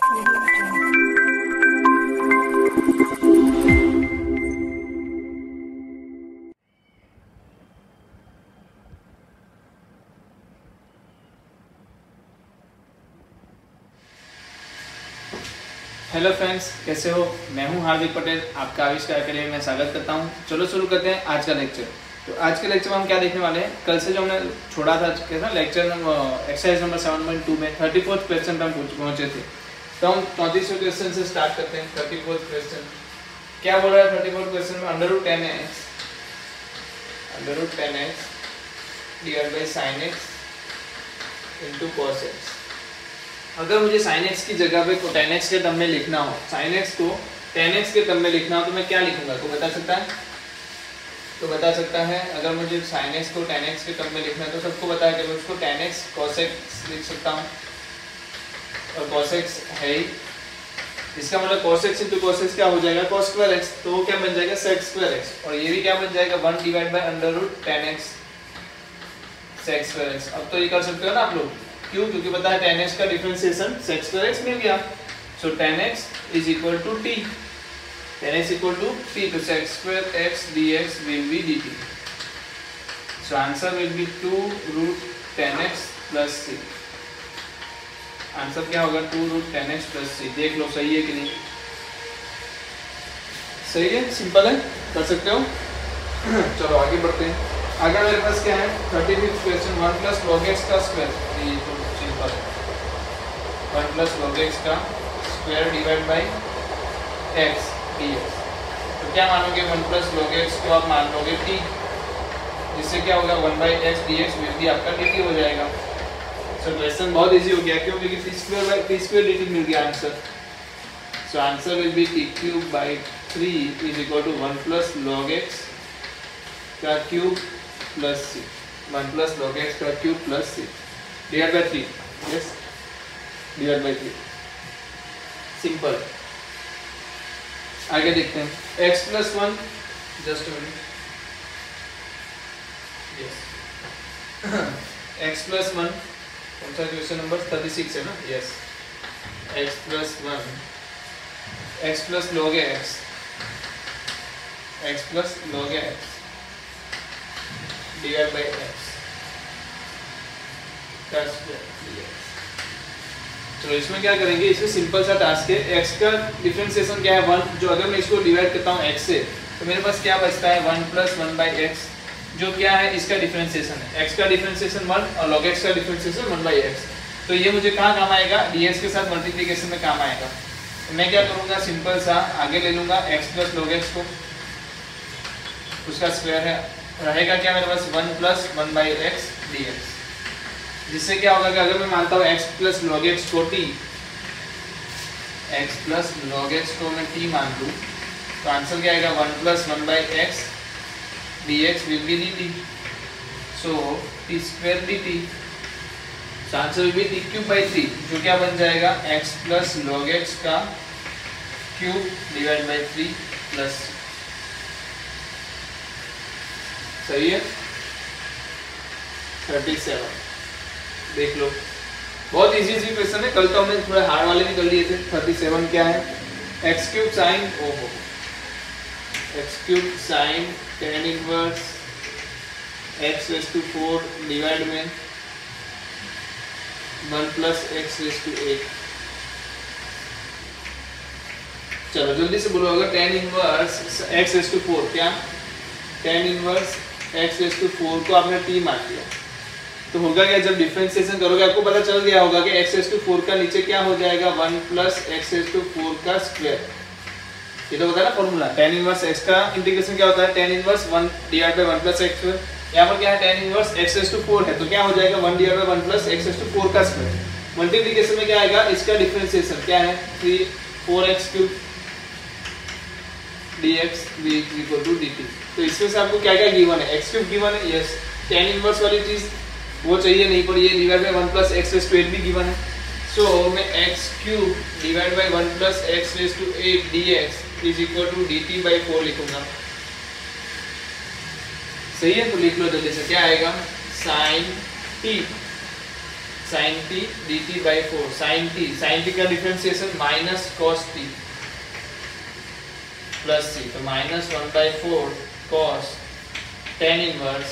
Hello friends, कैसे हो? मैं हूं हार्दिक पटेल, आपका आविष्कार अकेडमी में स्वागत करता हूं। चलो शुरू करते हैं आज का लेक्चर। तो आज के लेक्चर में हम क्या देखने वाले हैं, कल से जो हमने छोड़ा था कैसा लेक्चर एक्सरसाइज नंबर 7.2 में 34th क्वेश्चन पर हम पहुंचे थे। तो हम 34वें क्वेश्चन से स्टार्ट करते हैं। 34th क्वेश्चन क्या बोल रहा है? 34th क्वेश्चन में √10x divide by sin x into cos x। अगर मुझे sin x की जगह पे tan x के टर्म में लिखना हो, sin x को tan x के टर्म में लिखना हो, तो मैं क्या लिखूंगा? तो बता सकता है? अगर मुझे sin x को tan x के टर्म में लिखना है तो सबको पता है कि मैं उसको tan x cos x लिख सकता हूँ, और cos x है ही। इसका मतलब cos x into cos x क्या हो जाएगा? cos square x। तो वो क्या बन जाएगा? sec square x। और ये भी क्या बन जाएगा? 1 divide bye √10 x sec square x। अब तो ये कर सकते हो ना आप लोग, क्यों? क्योंकि पता है tan x का डिफरेंशिएशन sec square x मिल गया। So tan x is equal to t, tan x equal to t, तो sec square x dx will be dt। So answer will be 2√10 x plus c। Answer क्या होगा? 2√10 x plus c। देख लो सही है कि नहीं? सही है, सिंपल है, कर सकते हो। चलो आगे बढ़ते हैं। आगे मेरे पास क्या है? 35th question 1 plus log x का स्क्वायर। ये तो सिंपल है, 1 प्लस log x का square divide by x dx। तो क्या मानोगे? 1 प्लस log x को आप मान लोगे t, जिससे क्या होगा? 1 by x dx will be आपका dt हो जाएगा। सो क्वेश्चन बहुत इजी हो गया, क्यों? क्योंकि t स्क्वायर dt मिल गया answer. So answer will be t cube by 3 is equal to 1 plus log x का cube plus c। 1 plus log x का cube plus c divide by 3। Yes, divide by 3। Simple. आगे देखते हैं। x plus 1, just a minute. Yes, x plus 1 कौन सा question number 36 है ना? Yes, x plus 1, x plus log x, x plus log x divide by x का square dx। चलो इसमें क्या करेंगे? इसमें सिंपल सा टास्क है। x का डिफरेंशिएशन क्या है? 1। जो अगर मैं इसको डिवाइड करता हूँ x से, तो मेरे पास क्या बचता है? 1 प्लस 1 बाई x, जो क्या है? इसका डिफरेंशिएशन है। x का डिफरेंशिएशन 1 और log x का डिफरेंशिएशन 1 बाई x। तो ये मुझे कहाँ काम आएगा? dx के साथ मल्टीप्लिकेशन में काम आएगा। तो मैं क्या करूँगा? सिंपल सा आगे ले लूँगा x प्लस log x को, उसका स्क्वायर है, रहेगा क्या मेरे पास? 1 प्लस 1 बाई x dx। जिससे क्या होगा कि अगर मैं मानता हूँ x प्लस log x को t, x plus log x को मैं t मान लूँ, तो आंसर क्या आएगा? 1 plus 1 by x dx will be dt। So t square dt। So answer will be t cube by 3, जो क्या बन जाएगा? x प्लस log x का क्यूब डिवाइड बाई 3 प्लस। सही है। 37 देख लो, बहुत इजी क्वेश्चन है। कल तो हमने थोड़े हार्ड वाले भी कर लिए थे। 37 क्या है? x cube sine x cube sine tan inverse x raise to 4 divide में 1 प्लस x रेज़ टू 8। चलो जल्दी से बोलो, अगर tan inverse x raise to 4 क्या? tan inverse x raise to 4 को आपने t मान लिया, तो होगा क्या? जब डिफरेंशिएशन करोगे आपको पता चल गया होगा कि x रेज़ टू 4 का नीचे क्या हो जाएगा? 1 प्लस x रेज़ टू 4 का स्क्वायर। ये तो होता है ना फॉर्मूला। tan इनवर्स x का इंटीग्रेशन क्या होता है? tan inverse 1 divide by 1 plus x square. यहाँ पर क्या है? tan inverse x raise to 4 है, तो क्या हो जाएगा? 1 divide by 1 plus x raise to 4 का स्क्वायर। मल्टीप्लिकेशन में क्या आएगा? इसका डिफरेंशिएशन क्या है? 4x cube dx equal to dt। तो इसमें से आपको क्या क्या गिवन है? x क्यूब गिवन है, यस। tan इनवर्स वाली चीज वो चाहिए नहीं, पर ये divide by 1 plus x raise to 8 भी गिवन है। सो मैं x cube divide by 1 plus x raise to 8 dx is equal to dt by 4 लिखूंगा। सही है, तो लिख लो जल्दी से। क्या आएगा? sin t sin t dt by 4 sin t का differentiation minus cos t plus c, तो minus 1/4 cos tan inverse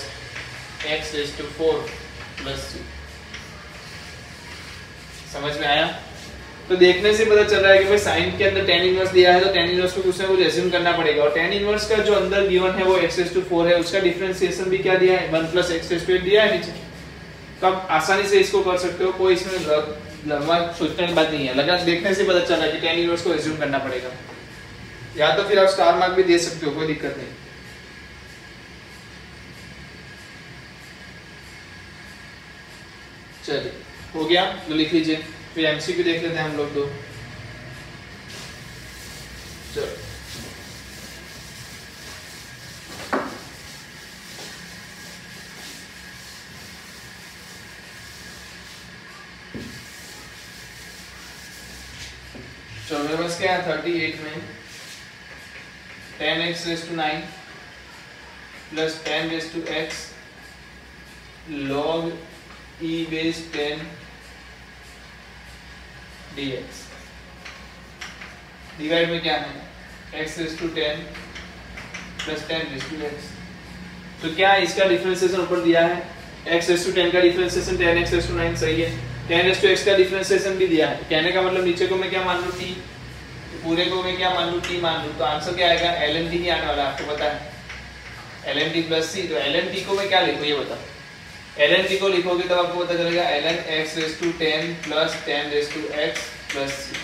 x raise to 4 plus c। समझ में आया? तो देखने से पता चल रहा है कि भाई साइन के अंदर tan इनवर्स दिया है, तो tan इनवर्स को कुछ ना कुछ एज्यूम करना पड़ेगा, और tan इनवर्स का जो अंदर गिवन है वो x रेज़ टू 4 है, उसका डिफरेंशिएशन भी क्या दिया है 1 प्लस x रेज़ टू 8 दिया है नीचे। तो आप आसानी से इसको कर सकते हो, कोई इसमें लंबा सोचने की बात नहीं है, लगा देखने से पता चल रहा है कि tan इनवर्स को एज्यूम करना पड़ेगा, या तो फिर आप स्टार मार्क भी दे सकते हो, कोई दिक्कत नहीं। चलिए हो गया, तो लिख लीजिए, फिर एमसीक्यू देख लेते हैं हम लोग दो। चलो चलो मेरे पास क्या है 38 में 10x raise to 9 plus 10 raise to x log e base 10 dx divide में क्या है x raise to 10 plus 10 raise to x। तो क्या इसका डिफरेंशिएशन ऊपर दिया है, x रेज़ टू 10 का डिफरेंशिएशन 10x रेज़ टू 9 सही है, 10 रेज़ टू x का डिफरेंशिएशन भी दिया है। कहने का मतलब नीचे को मैं क्या मान लूं t, पूरे को मैं क्या मान लूं t मान लूं, तो आंसर क्या आएगा ln t ही आने वाला है, आपको पता है ln t प्लस c। तो ln t को मैं क्या लिखूं ये बताओ, ln t को लिखोगे तब आपको पता चलेगा ln x raise to 10 plus 10 raise to x plus c।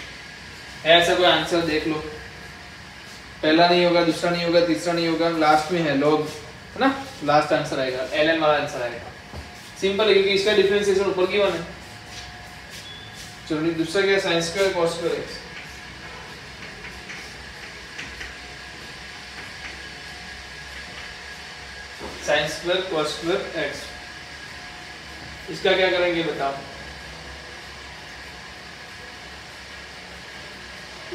है ऐसा कोई आंसर? देख लो, पहला नहीं होगा, दूसरा नहीं होगा, तीसरा नहीं होगा, लास्ट में है log, है ना, लास्ट आंसर आएगा ln वाला आंसर आएगा। सिंपल है क्योंकि इसका डिफरेंशिएशन ऊपर की वन है। चलो दूसरा क्या है sin square cos square x। sin square cos square x, इसका क्या करेंगे बताओ।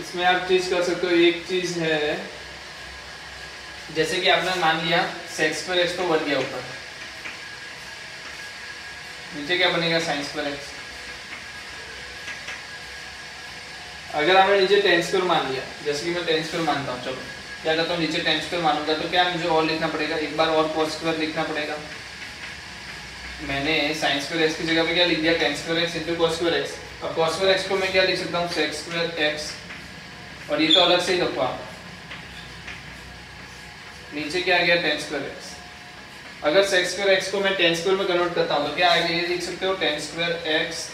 इसमें आप चीज कर सकते हो, एक चीज है जैसे कि आपने मान लिया sec स्क्वायर x तो बढ़ गया ऊपर, नीचे क्या बनेगा sin स्क्वायर x। अगर हमने नीचे tan स्क्वायर मान लिया, जैसे कि मैं tan स्क्वायर मानता हूँ, चलो क्या करता हूँ नीचे tan स्क्वायर मानूंगा, तो क्या मुझे और लिखना पड़ेगा, एक बार और cos स्क्वायर लिखना पड़ेगा। मैंने sin स्क्वायर x की जगह पे क्या लिख दिया tan square x into cos square x। अब cos स्क्वायर x को मैं क्या लिख सकता हूँ sec स्क्वायर x, और ये तो अलग से ही रखो आप, नीचे क्या आ गया tan स्क्वायर x। अगर sec स्क्वायर x को मैं tan स्क्वायर में कन्वर्ट करता हूँ तो क्या आएगा, ये लिख सकते हो tan square x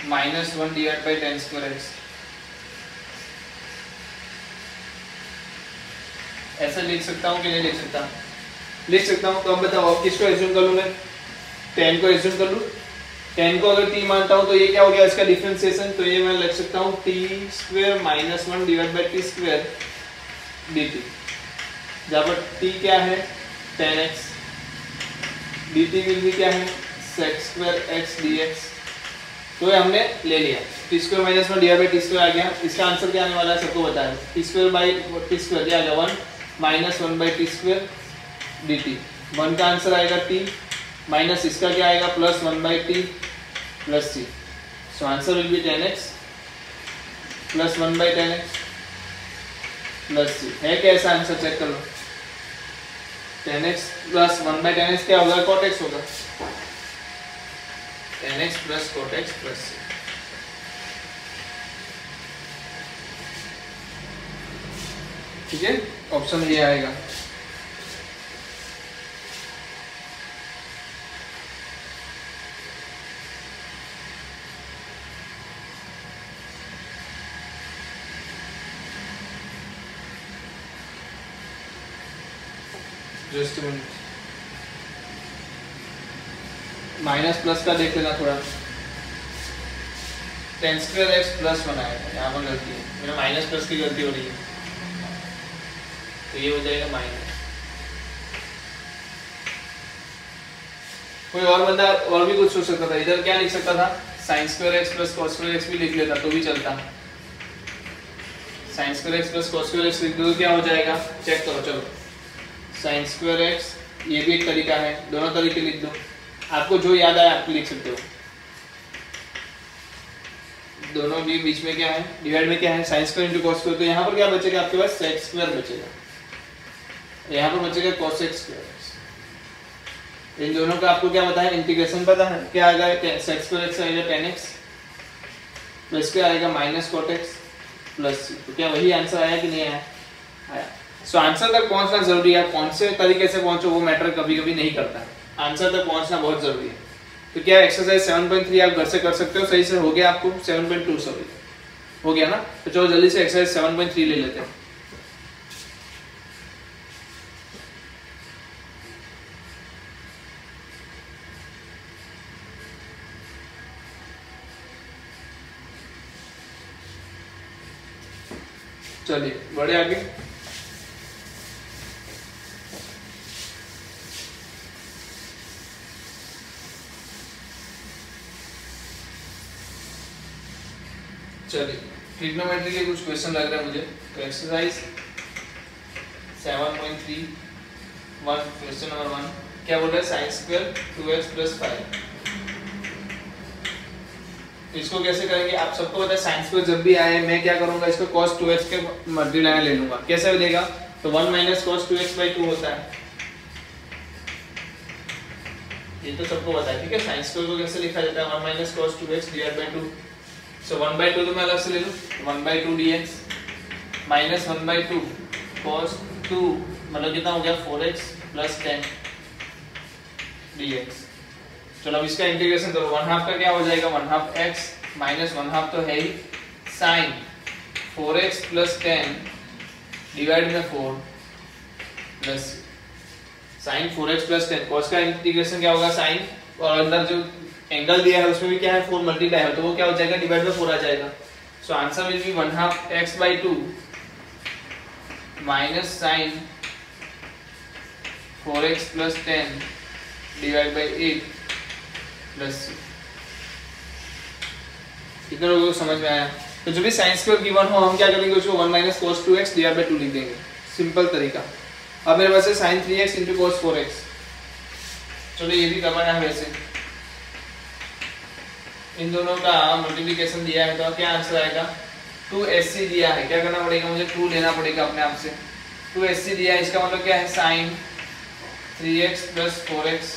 minus 1 divide by tan square x, ऐसे लिख सकता हूँ कि नहीं लिख सकता? लिख सकता हूँ। तो अब बताओ अब किसको एज्यूम कर लूँ मैं, tan को एज्यूम कर लूँ। tan को अगर t मानता हूँ तो ये क्या हो गया इसका डिफरेंशिएशन, तो ये मैं लिख सकता हूँ t square minus 1 divide by t square dt, जहाँ पर t क्या है tan x, dt विल भी क्या है sec स्क्वायर x dx। तो ये हमने ले लिया, t square minus 1 divide by t square आ गया। इसका आंसर क्या आने वाला है सबको बता है, t square by t square क्या आ गया 1 minus 1 by t square dt। 1 का आंसर आएगा t, माइनस इसका क्या आएगा plus 1 by t plus c। So answer will B tan x plus 1 by tan x plus c। है कैसा आंसर चेक कर लो, tan x plus 1 by tan x क्या होगा cot x होगा, tan x plus cot x plus c। ठीक है, option ये आएगा। जस्ट मिनट, माइनस प्लस का देख लेना थोड़ा, tan स्क्वायर x प्लस 1 आएगा, यहाँ पर गलती है, मेरा माइनस प्लस की गलती हो रही है, तो ये हो जाएगा माइनस। कोई और बंदा और भी कुछ सोच सकता था, इधर क्या लिख सकता था sin square x plus cos square x भी लिख लेता तो भी चलता। sin square x plus cos square x लिख दो तो क्या हो जाएगा, चेक करो। चलो sin स्क्वायर x, ये भी एक तरीका है, दोनों तरीके लिख दो, आपको जो याद आए आप लिख सकते हो। दोनों भी बीच में क्या है, डिवाइड में क्या है sin square into cos square, तो यहाँ पर क्या बचेगा आपके पास sec स्क्वायर बचेगा, यहाँ पर बचेगा cos x स्क्वायर। इन दोनों का आपको क्या पता है, इंटीग्रेशन पता है, क्या आएगा sec स्क्वायर x आएगा 10x प्लस क्या आएगा माइनस cot x प्लस, तो क्या वही आंसर आया कि नहीं आया, आया। सो आंसर तक पहुंचना जरूरी है, कौन से तरीके से पहुंचो वो मैटर कभी कभी नहीं करता है, आंसर तक पहुंचना बहुत जरूरी है। तो क्या एक्सरसाइज 7.3 आप घर से कर सकते हो, सही से हो गया आपको, 7.2 सॉरी हो गया ना, तो चलो जल्दी से एक्सरसाइज 7.3 ले लेते हैं। चलिए बढ़े आगे। चलिए ट्रिग्नोमेट्री के कुछ क्वेश्चन लग रहा है मुझे, तो एक्सरसाइज 7.3 क्वेश्चन नंबर 1 क्या बोल रहा है, sin स्क्वायर 2x प्लस 5। इसको कैसे करेंगे, आप सबको पता है sin स्क्वायर जब भी आए मैं क्या करूंगा, इसको cos 2x के मल्टीप्लाई ले लूंगा, कैसे मिलेगा, तो 1 माइनस cos 2x बाई 2 होता है, ये तो सबको पता है, ठीक है। sin स्क्वायर को कैसे लिखा जाता है, 1 minus cos 2x divide by 2, सो 1/2 तो मैं अलग से ले लूं, 1/2 dx माइनस 1/2 cos 2 मतलब कितना हो गया 4x प्लस 10 dx। चलो अब इसका इंटीग्रेशन करो, 1/2 का क्या हो जाएगा, 1/2 x माइनस 1/2 तो है ही sin 4x प्लस 10 डिवाइड में 4 plus sin 4x plus 10, cos का इंटीग्रेशन क्या होगा sin, और अंदर जो एंगल दिया है उसमें भी क्या है 4 मल्टीप्लाई है, तो वो क्या हो जाएगा डिवाइड बाय 4 आ जाएगा। सो answer will B 1/2 x by 2 minus sin 4x plus 10 divide by 8 plus. कितने लोगों को समझ में आया, तो जो भी sin स्क्वायर गिवन हो हम क्या करेंगे, उसको 1 minus cos 2x divide by 2 लिख देंगे, सिंपल तरीका। अब मेरे पास है sin 3x into cos 4x, चलो ये भी करना है वैसे, इन दोनों का मल्टीप्लिकेशन दिया है तो क्या आंसर आएगा, 2sc दिया है, क्या करना पड़ेगा मुझे 2 लेना पड़ेगा अपने आप से, 2sc दिया है, इसका मतलब क्या है sin 3x plus 4x,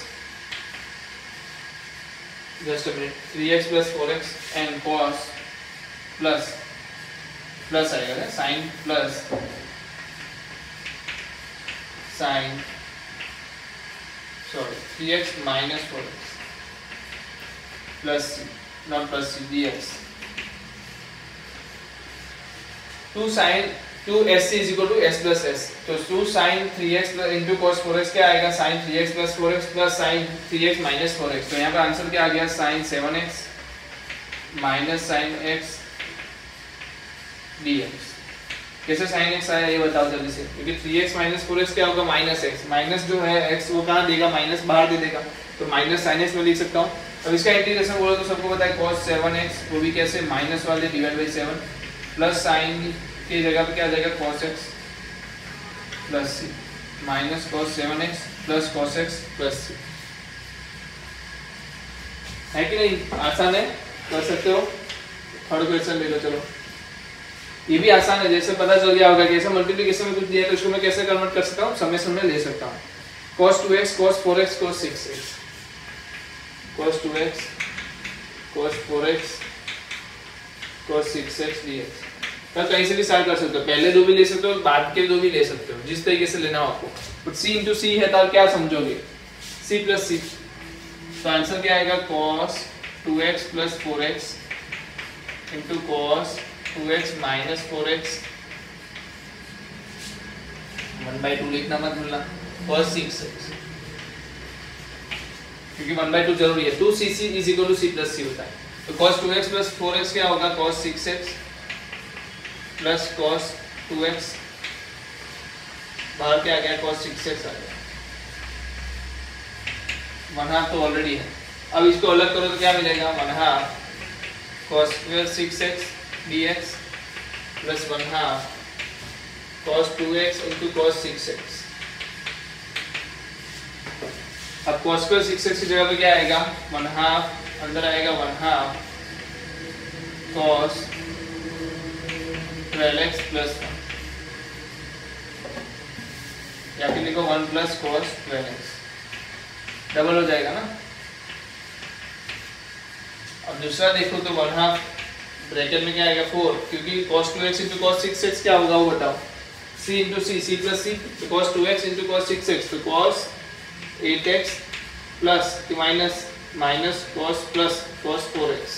just a minute, 3x plus 4x and cos plus plus आएगा ना, sin plus sin sorry 3x minus 4x plus not plus dx, 2sc is equal to s plus s, तो 2 sin 3x into cos 4x क्या आएगा, sin 3x plus 4x plus sin 3x minus 4x, तो यहाँ पर answer क्या आ गया sin 7x minus sin x dx। कैसे sin x आया ये बताओ जल्दी से, क्योंकि 3x minus 4x क्या होगा माइनस x, माइनस जो है x वो कहाँ देगा, माइनस बाहर दे देगा, तो माइनस sin x में लिख सकता हूँ। अब इसका इंटीग्रेशन बोलो तो सबको पता है cos 7x, वो भी कैसे माइनस वाले डिवाइड बाई 7 प्लस sin की जगह पे क्या आ जाएगा cos x plus c minus cos 7x plus cos x plus c, है कि नहीं, आसान है, कर सकते हो। थर्ड क्वेश्चन ले लो, चलो ये भी आसान है, जैसे पता चल गया होगा कैसे मल्टीप्लिकेशन में कुछ दिया है तो इसको मैं कैसे कन्वर्ट कर सकता हूँ, समेशन में ले सकता हूँ, cos 2x cos 4x cos 6x, cos 2x cos 4x cos 6x dx, तो कहीं से भी स्टार्ट कर सकते हो, पहले दो भी ले सकते हो, बाद के दो भी ले सकते हो, जिस तरीके से लेना हो आपको, बट c इंटू सी है तो क्या समझोगे, c प्लस सी, तो आंसर क्या आएगा cos 2x plus 4x into cos 2x minus 4x 1/2 लिखना मत भूलना, cos 6x, क्योंकि 1/2 जरूरी है, 2cc is equal to c plus C होता है, तो cos 2x प्लस 4x क्या होगा cos 6x plus cos 2x, बाहर क्या आ गया cos 6x आ गया, 1/2 तो ऑलरेडी है, अब इसको अलग करो तो क्या मिलेगा 1/2 cos square 6x dx plus 1/2 cos 2x into cos 6x। अब cos square 6x की जगह पे क्या आएगा 1/2, अंदर आएगा 1/2 cos 12x प्लस 1, या फिर लिखो 1 प्लस cos 12x, डबल हो जाएगा ना। अब दूसरा देखो तो 1/2 ब्रैकेट में क्या आएगा 4, क्योंकि cos 2x into cos 6x क्या होगा वो बताओ, c into c, c plus c, तो cos 2x into cos 6x, तो cos 8x plus minus cos plus cos 4x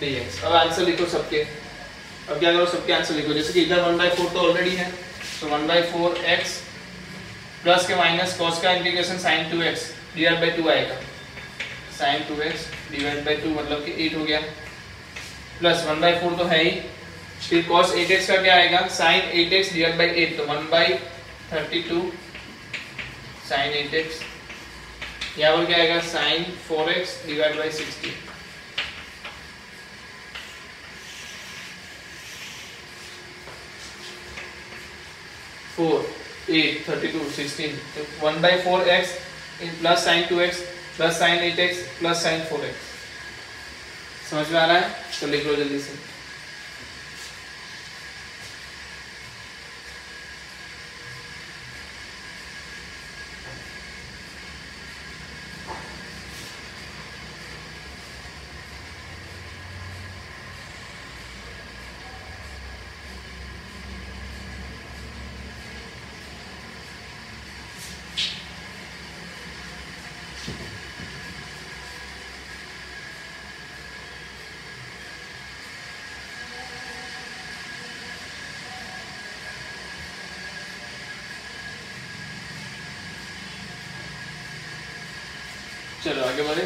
dx। अब आंसर लिखो सबके, अब क्या करो सबके आंसर लिखो, जैसे कि इधर 1/4 तो ऑलरेडी है, तो 1/4x प्लस के माइनस cos का integration sin 2x divide by 2 आएगा, sin 2x डिवाइड बाय 2 मतलब कि 8 हो गया, प्लस 1/4 तो है ही, फिर cos 8x का क्या आएगा sin 8x डिवाइड बाय 8, तो 1/32 sin 8x, यहाँ पर क्या आएगा sin 4x divide by 60, four 8 32 16, तो 1/4x plus sin 2x plus sin 8x plus sin 4x, समझ में आ रहा है? तो लिख लो जल्दी से। चलो आगे बढ़े।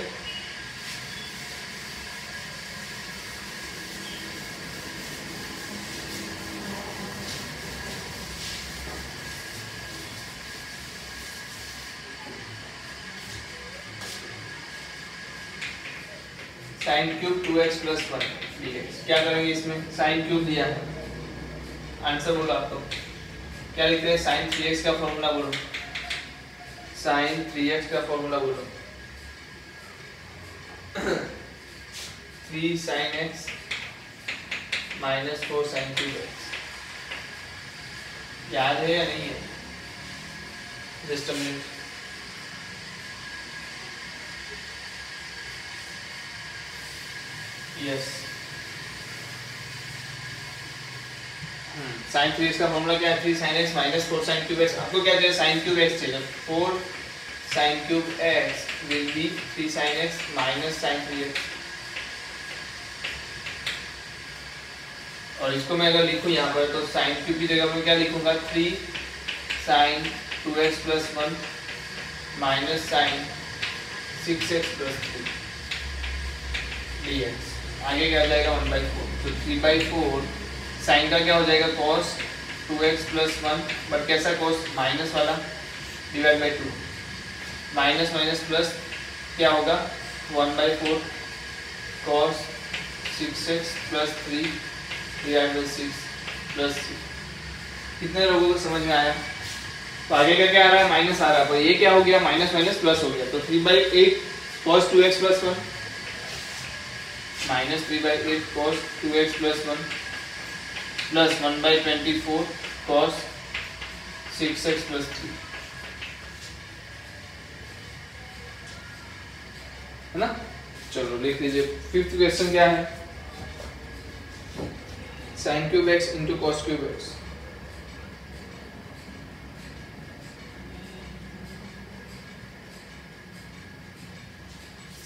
Sine cube 2x plus 1 dx, क्या करेंगे इसमें, साइन क्यूब दिया है, आंसर बोलो आप तो क्या लिख रहे हैं, साइन 3x का फॉर्मूला बोलो, साइन 3x का फॉर्मूला बोलो, 3 sin x minus 4 sin cube x, याद है या नहीं है? Just a minute. Yes, sin 3x का फॉर्मूला क्या है, 3 sin x minus 4 sin cube x, आपको क्या चाहिए, sin क्यूब x चाहिए, 4 sin cube x will be 3 sin x minus sin 3x, और इसको मैं अगर लिखूं यहाँ पर तो sin क्यूब की जगह पर क्या लिखूंगा, 3 sin 2x plus 1 minus sin 6x plus 3 dx, आगे क्या आ जाएगा 1/4, तो 3/4 साइन का क्या हो जाएगा cos 2x प्लस 1, बट कैसा cos माइनस वाला divide by 2, minus minus plus क्या होगा 1/4 cos 6x plus 3 divide by 6 plus 3। कितने लोगों को समझ में आया? तो आगे का क्या आ रहा है, माइनस आ रहा है, तो ये क्या हो गया, माइनस माइनस प्लस हो गया, तो 3/8 cos 2x plus 1 minus 3/8 cos 2x plus 1 plus 1/24 cos 6x plus 3, है ना? चलो लिख लीजिए। फिफ्थ क्वेश्चन क्या है, sin cube x into cos cube x,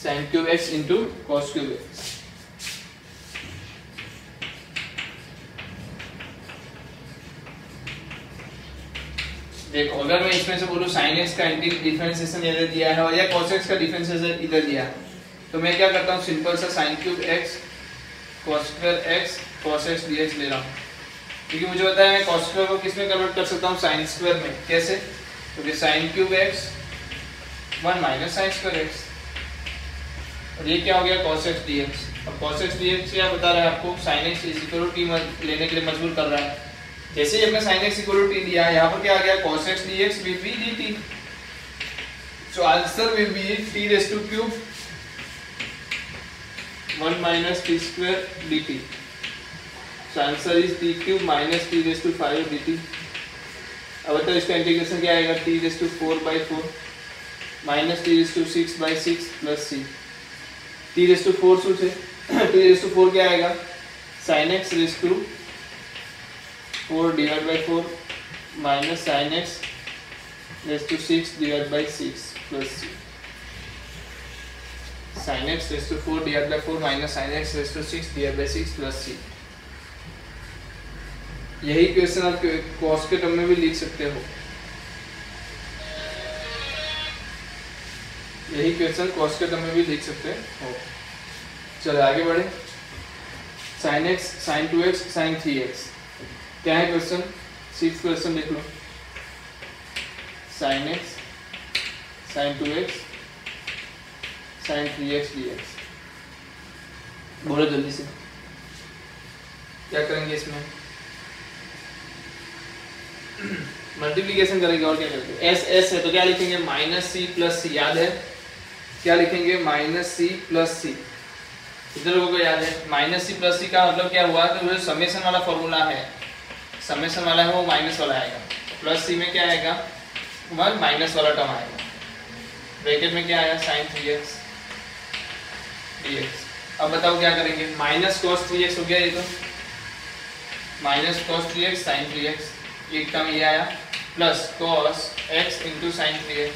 sin cube x into cos cube x, देखो अगर मैं इसमें से बोलूं sin x का डिफरेंशिएशन इधर दिया है और या cos x का डिफरेंशिएशन इधर दिया है, तो मैं क्या करता हूँ, सिंपल सा sin cube x cos square x cos x dx ले रहा हूँ, क्योंकि मुझे पता है मैं cos स्क्वायर को किस में कन्वर्ट कर सकता हूँ, sin स्क्वायर में। कैसे? क्योंकि sin cube x 1 minus sin square x, और ये क्या हो गया cos x dx। अब cos x dx क्या बता रहा है आपको, sin x equal to t लेने के लिए मजबूर कर रहा है। जैसे ही हमने sin x equal to t लिया, यहाँ पर क्या आ गया, cos x dx will be dt, so answer will be t raised to cube 1 minus t square dt. So answer is t cube minus t raised to 5 dt. अब बताओ इसका integration क्या आएगा, t raised to 4/4 minus t raised to 6/6 plus c. t raised to 4 શું છે, t raised to 4 क्या आएगा, sin x raised to 4 divided by 4 minus sin x raised to 6 divided by 6 plus c. sin x raised to 4 divided by 4 minus sin x raised to 6 divided by 6 plus c. यही question आप cos के term में भी लिख सकते हो, यही question cos के टर्म में भी लिख सकते हो. चलो आगे बढ़े. sin x sin 2x sin 3x क्या है क्वेश्चन, 6th क्वेश्चन देख लो. sin x sin 2x sin 3x dx. बोलो जल्दी से क्या करेंगे इसमें, मल्टीप्लीकेशन करेंगे और क्या करेंगे. एस एस है तो क्या लिखेंगे, माइनस सी प्लस सी. याद है क्या लिखेंगे, माइनस सी प्लस सी. कितने लोगों को याद है, माइनस सी प्लस सी का मतलब क्या हुआ, तो जो समेशन वाला फॉर्मूला है, समेशन वाला है वो माइनस वाला आएगा. प्लस सी में क्या आएगा, 1 माइनस वाला टर्म आएगा. ब्रैकेट में क्या आया, sin 3x dx. अब बताओ क्या करेंगे, माइनस cos 3x हो गया ये तो, minus cos 3x sin 3x, एक टर्म ये आया, plus cos x into sin 3x,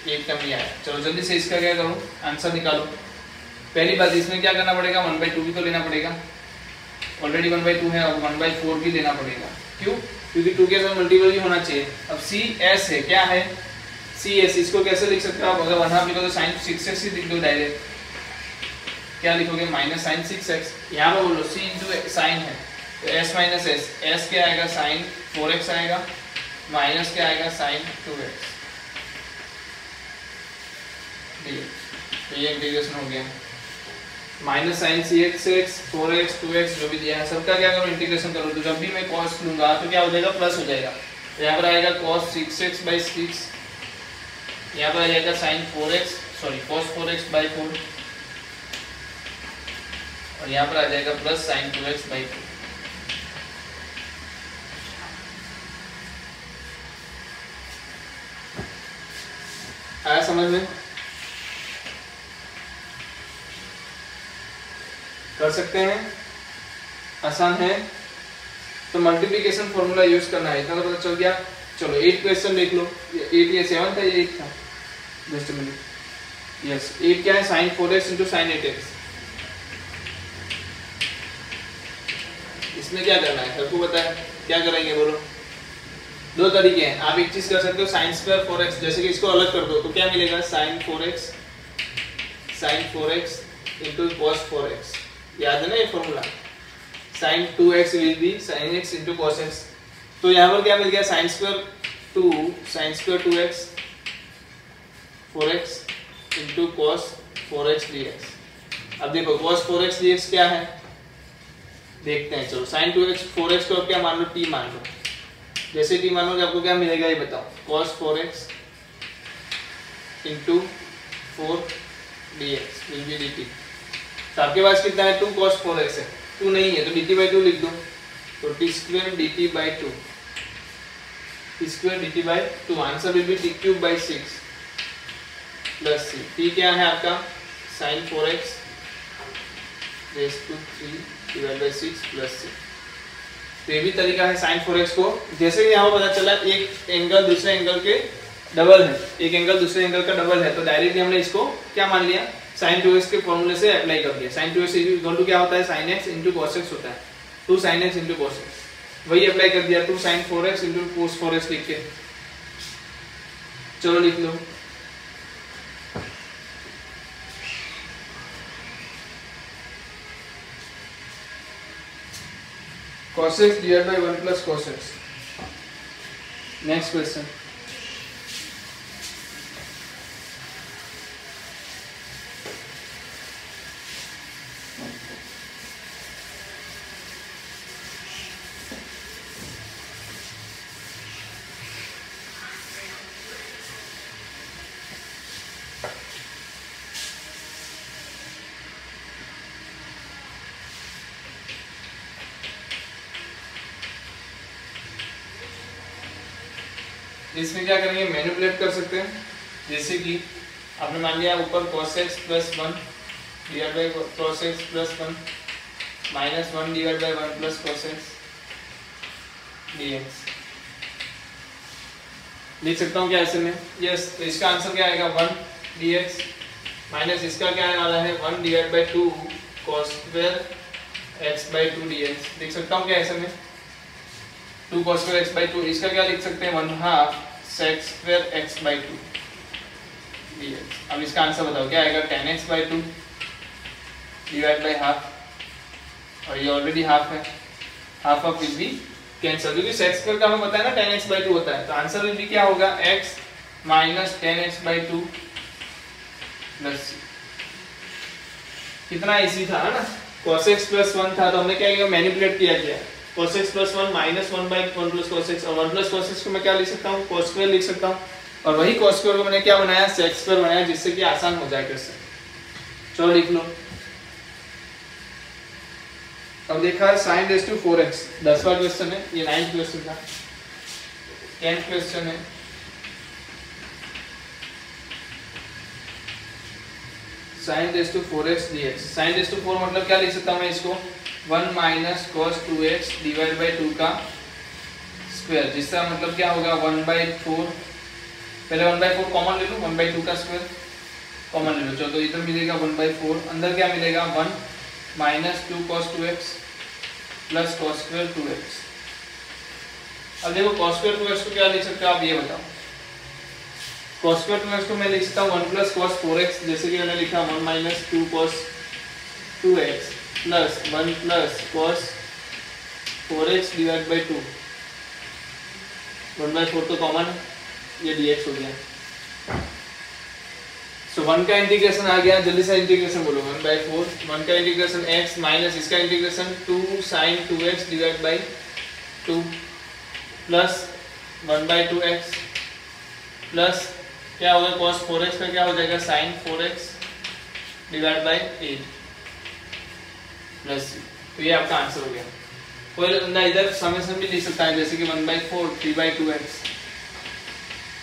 एक टर्म ये आया. चलो जल्दी से इसका क्या करो, आंसर निकालो. पहली बात इसमें क्या करना पड़ेगा, 1/2 भी तो लेना पड़ेगा. ऑलरेडी 1/2 है, अब 1/4 भी लेना पड़ेगा. क्यों, क्योंकि 2 के साथ मल्टीपल ही होना चाहिए. अब सी एस है, क्या है सी एस, इसको कैसे लिख सकते हो आप, अगर 1/2 लिखो तो sin 6x ही लिख दो डायरेक्ट. क्या लिखोगे, माइनस sin 6x. यहाँ पर बोलो c इंटू साइन है तो s माइनस एस, एस क्या आएगा sin 4x आएगा, माइनस क्या आएगा sin 2x. तो ये इंटीग्रेशन हो गया. माइनस साइन सी एक्स एक्स 4x 2x जो भी दिया है सबका क्या करो, इंटीग्रेशन करो. तो जब भी मैं cos लूंगा तो क्या हो जाएगा, प्लस हो जाएगा. तो यहाँ पर आएगा cos 6x/6, यहाँ पर आ जाएगा sin 4x sorry cos 4x/4, और यहाँ पर आ जाएगा प्लस sin 2x/4. आया समझ में, कर सकते हैं, आसान है. तो मल्टीप्लिकेशन फॉर्मूला यूज करना है, इतना तो पता चल गया. चलो 8 क्वेश्चन देख लो. 8 या 7 था, ये 8 था, जस्ट मिनट. यस 8 क्या है, sin 4x into sin 8x. इसमें क्या करना है सबको पता है, क्या करेंगे बोलो. 2 तरीके हैं, आप एक चीज कर सकते हो sin स्क्वायर 4x, जैसे कि इसको अलग कर दो तो क्या मिलेगा, sin 4x into cos 4x. याद है ना ये formula, sin 2x will be sin x into cos x. तो यहाँ पर क्या मिल गया, sin square 2x 4x into cos 4x dx. अब देखो cos 4x dx क्या है, देखते हैं. चलो sin 2x 4x को अब क्या मान लो, t मान लो. जैसे t मानोगे आपको क्या मिलेगा ये बताओ, cos 4x into 4 dx will be dt. तो आपके पास कितना है, 2 cos 4x है, 2 नहीं है तो dt/2 लिख दो. तो t square dt/2, t square dt/2, answer will be t cube by 6 plus c. t क्या है आपका, sin 4x raise to 3 divide by 6 plus c. तो ये भी तरीका है sin 4x को. जैसे कि यहाँ पता चला एक एंगल दूसरे एंगल के डबल है, एक एंगल दूसरे एंगल का डबल है, तो डायरेक्टली हमने इसको क्या मान लिया, sin 2x के फॉर्मूले से अप्लाई कर दिया. sin 2x इक्वल टू क्या होता है, sin x into cos x होता है, 2 sin x into cos x. वही अप्लाई कर दिया, 2 sin 4x into cos 4x लिख के. चलो लिख लो. cos x divided by 1 plus cos x. Next question. इसमें क्या करेंगे, मैनिपुलेट कर सकते हैं। जैसे कि आपने मान लिया ऊपर cos x plus 1 divide by cos x plus 1 minus 1 divide by 1 plus cos x dx। लिख सकता हूँ क्या ऐसे में? यस, तो इसका आंसर क्या आएगा 1 dx माइनस इसका क्या आने वाला है 1 divide by 2 cos square x by 2 dx। लिख सकता हूँ क्या ऐसे में 2 cos स्क्वायर x बाई 2। इसका क्या लिख सकते हैं 1/2 sec square x by 2 dx। अब इसका आंसर बताओ क्या आएगा, 10x by 2 divide by half, और ये ऑलरेडी हाफ है, half of will be cancel क्योंकि sec स्क्वायर का हमें पता है ना 10x बाई 2 होता है। तो आंसर विल बी क्या होगा x minus 10x by 2 plus. कितना इजी था ना, cos x प्लस 1 था तो हमने क्या किया, मैनिपुलेट किया गया। cos x plus 1 minus 1 by 1 plus cos x, और 1 प्लस cos x को मैं क्या लिख सकता हूँ, cos स्क्वायर लिख सकता हूँ, और वही cos स्क्वायर को मैंने क्या बनाया, sec स्क्वायर बनाया, जिससे कि आसान हो जाए क्वेश्चन। चलो लिख लो। अब देखा है sin रेज़ टू 4x 10वां क्वेश्चन है, ये 9th क्वेश्चन था, 10th क्वेश्चन है। sin raise to 4x dx। sin raise to 4 मतलब क्या लिख सकता हूँ मैं इसको, 1 minus cos 2x divide by 2 का स्क्वायर, जिसका मतलब क्या होगा 1/4। पहले 1/4 कॉमन ले लो, 1/2 का स्क्वायर कॉमन ले लो। चलो तो इधर मिलेगा 1/4, अंदर क्या मिलेगा 1 minus 2 cos 2x plus cos square 2x। अब देखो cos स्क्वायर 2x को क्या लिख सकते हो आप, ये बताओ। cos स्क्वायर 2x को मैं लिख सकता हूँ 1 प्लस cos 4x, जैसे कि मैंने लिखा 1 minus 2 cos 2x plus 1 plus cos 4x divide by 2। 1/4 तो कॉमन है, ये dx हो गया। सो 1 का इंटीग्रेशन आ गया, जल्दी से इंटीग्रेशन बोलो। 1/4 1 का इंटीग्रेशन x माइनस इसका integration 2 sin 2x divide by 2 plus 1/2x plus क्या होगा cos 4x का क्या हो जाएगा sin 4x divide by 8 plus. तो ये आपका आंसर हो गया। कोई बंदा इधर समेशन भी लिख सकता है, जैसे कि 1/4 3/2x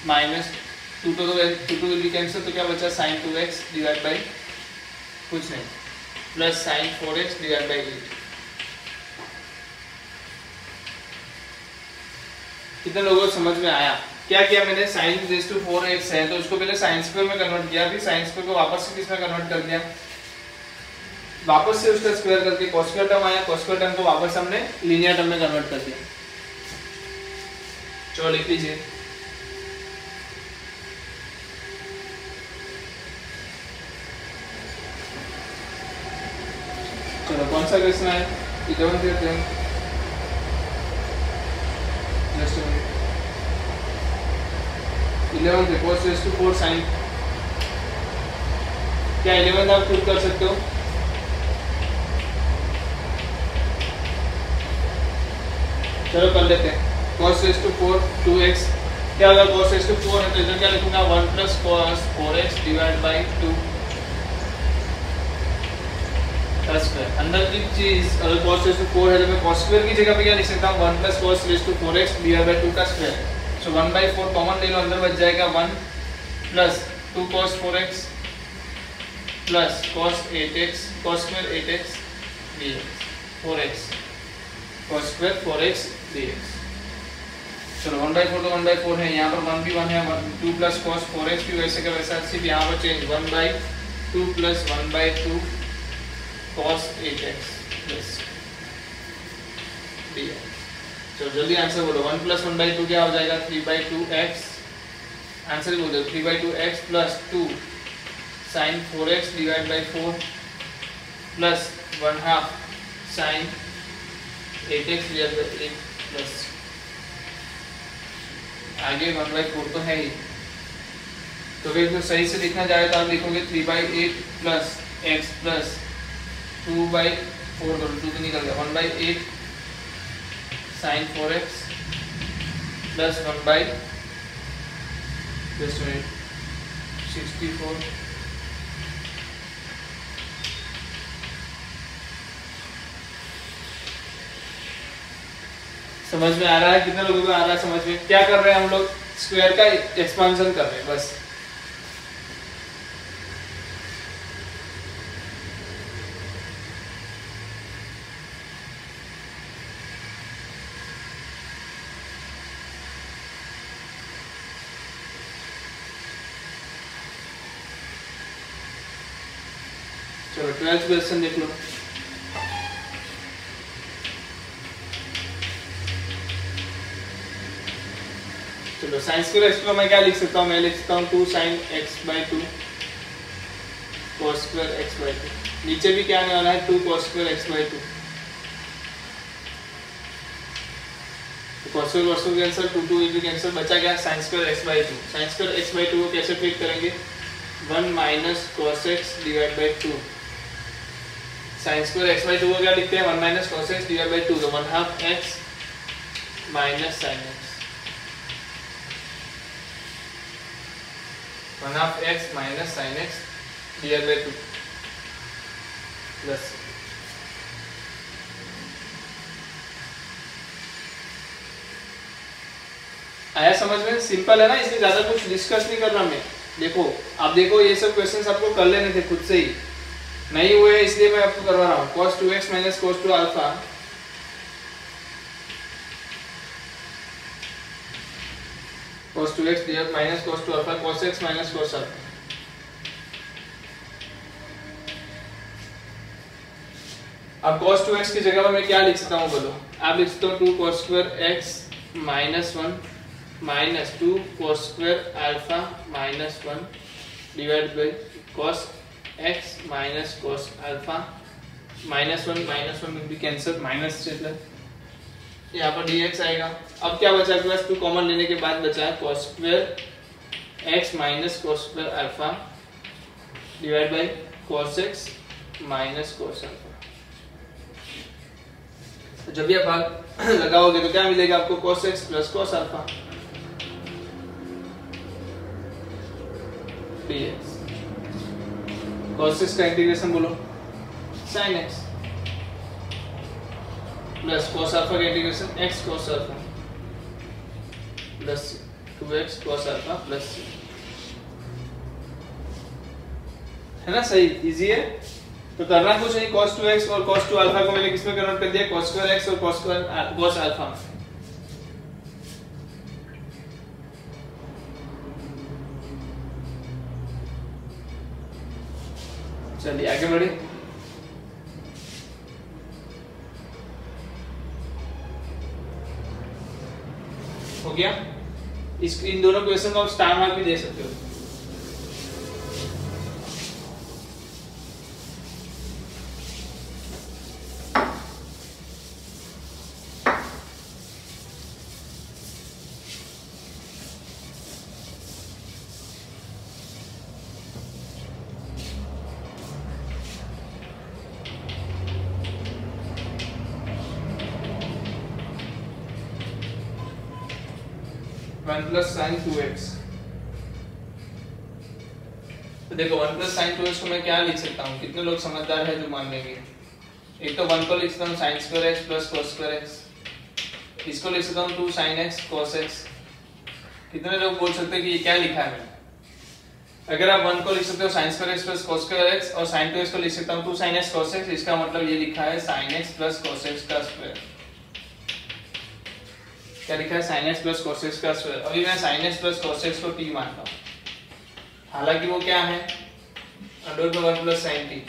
माइनस 2 तो 2 विल बी कैंसिल, तो क्या बचा sin 2x डिवाइड बाई कुछ नहीं plus sin 4x divide by 8। कितने लोगों को समझ में आया? क्या किया मैंने, sin रेज़ टू 4x है तो उसको पहले sin स्क्वायर में कन्वर्ट किया, फिर sin स्क्वायर को वापस से किसमें कन्वर्ट कर दिया, वापस से उसका स्क्वायर करके cos स्क्वायर टर्म आया, cos स्क्वायर टर्म को वापस हमने लीनियर टर्म में कन्वर्ट कर दिया। चलो लिख लीजिए। चलो कौन सा क्वेश्चन है, 11 देते हैं। जस्ट 11 थे cos रेज़ टू 4 sin। क्या 11 आप खुद कर सकते हो? चलो कर लेते हैं। cos रेज़ टू 4 2x, क्या होगा cos रेज़ टू 4 है तो इधर क्या लिखूंगा 1 plus cos 4x divide by 2 का स्क्वायर। अंदर की चीज अगर cos रेज़ टू 4 है तो मैं cos स्क्वायर की जगह पे क्या लिख सकता हूँ 1 plus cos raise to 4x divide by 2 का स्क्वायर। सो 1/4 कॉमन ले लो, अंदर बच जाएगा 1 plus 2 cos 4x plus cos 8x cos square 8x dx 4x cos square 4x dx। चलो 1/4 तो 1/4 है, यहाँ पर 1 भी 1 है, 2 प्लस cos 4x भी वैसे का वैसा, सिर्फ यहाँ पर change 1/2 plus 1/2 cos 8x plus dx। चलो जल्दी आंसर बोलो। 1 प्लस 1/2 क्या हो जाएगा 3/2x, आंसर बोल दो 3/2x plus 2 sin 4x divide by 4 plus 1/2 sin 8x divide by 8 plus आगे 1/4 तो है ही, तो फिर तो सही से लिखना चाहे तो आप लिखोगे 3/8 प्लस x प्लस 2/4 करो, 2 तो निकल गया 1/8 sin 4x प्लस 1/64 समझ में आ रहा है? कितने लोगों को आ रहा है समझ में? क्या कर रहे हैं हम लोग, स्क्वायर का एक्सपांशन कर रहे हैं बस। चलो 12th क्वेश्चन देख लो। चलो साइन स्क्वायर एक्स को मैं क्या लिख सकता हूँ, मैं लिख सकता हूँ 2 sin x/2 cos square x/2। नीचे भी क्या आने वाला है 2 cos square x/2। cos square cos cancel, 2 2 भी कैंसिल, बचा क्या sin square x/2। sin square x/2 को कैसे ट्रीट करेंगे, 1 minus cos x divide by 2। sin square x/2 को क्या लिखते हैं, 1 minus cos x divide by 2, तो 1/2 x minus sin x, 1/2 x minus sin x divide by 2 plus. आया समझ में? सिंपल है ना, इसलिए ज्यादा कुछ डिस्कस नहीं कर रहा मैं। देखो आप देखो ये सब क्वेश्चंस आपको कर लेने थे खुद से ही, नहीं हुए इसलिए मैं आपको करवा रहा हूँ। cos 2x minus cos 2 alpha, cos 2x minus cos 2 alpha, cos x minus cos alpha. अब cos 2x की जगह पर मैं क्या लिख सकता हूँ बोलो, आप लिख सकते हो 2 cos square x minus 1 minus 2 cos square alpha minus 1 divide bye cos x minus cos alpha minus 1 भी कैंसिल, माइनस से प्लस यहाँ पर dx आएगा। अब क्या बचा आपके पास, 2 कॉमन लेने के बाद बचा है cos square x minus cos square alpha divide by cos x minus cos alpha. तो जब भी आप भाग लगाओगे तो क्या मिलेगा आपको, cos x plus cos alpha dx। cos x का इंटीग्रेशन बोलो, sin x plus cos alpha का integration x cos alpha plus 2x cos alpha plus c, है ना? सही, इजी है। तो करना कुछ नहीं, cos 2x और cos 2 अल्फा को मैंने किसमें कन्वर्ट कर दिया, cos स्क्वायर x और cos अल्फा। चलिए आगे बढ़े। हो गया? इन दोनों क्वेश्चन को आप स्टार मार्क भी दे सकते हो। वन प्लस साइन 2x, तो देखो 1 प्लस साइन 2x को मैं क्या लिख सकता हूँ, कितने लोग समझदार है जो मान लेंगे। एक तो 1 को लिख सकता हूँ sine square x plus cos square x, इसको लिख सकता हूँ 2 sin x cos x। कितने लोग बोल सकते हैं कि ये क्या लिखा है मैंने। अगर आप 1 को लिख सकते हो sin square x plus cos square x और sin 2x को लिख सकता हूँ 2 sin x cos x, इसका मतलब ये लिखा है sin x plus cos x का स्क्वायर। क्या लिखा है, sin x plus cos x का स्क्वायर। अभी मैं sin x plus cos x को t मानता हूँ, हालांकि वो क्या है, under root 1 plus sin t।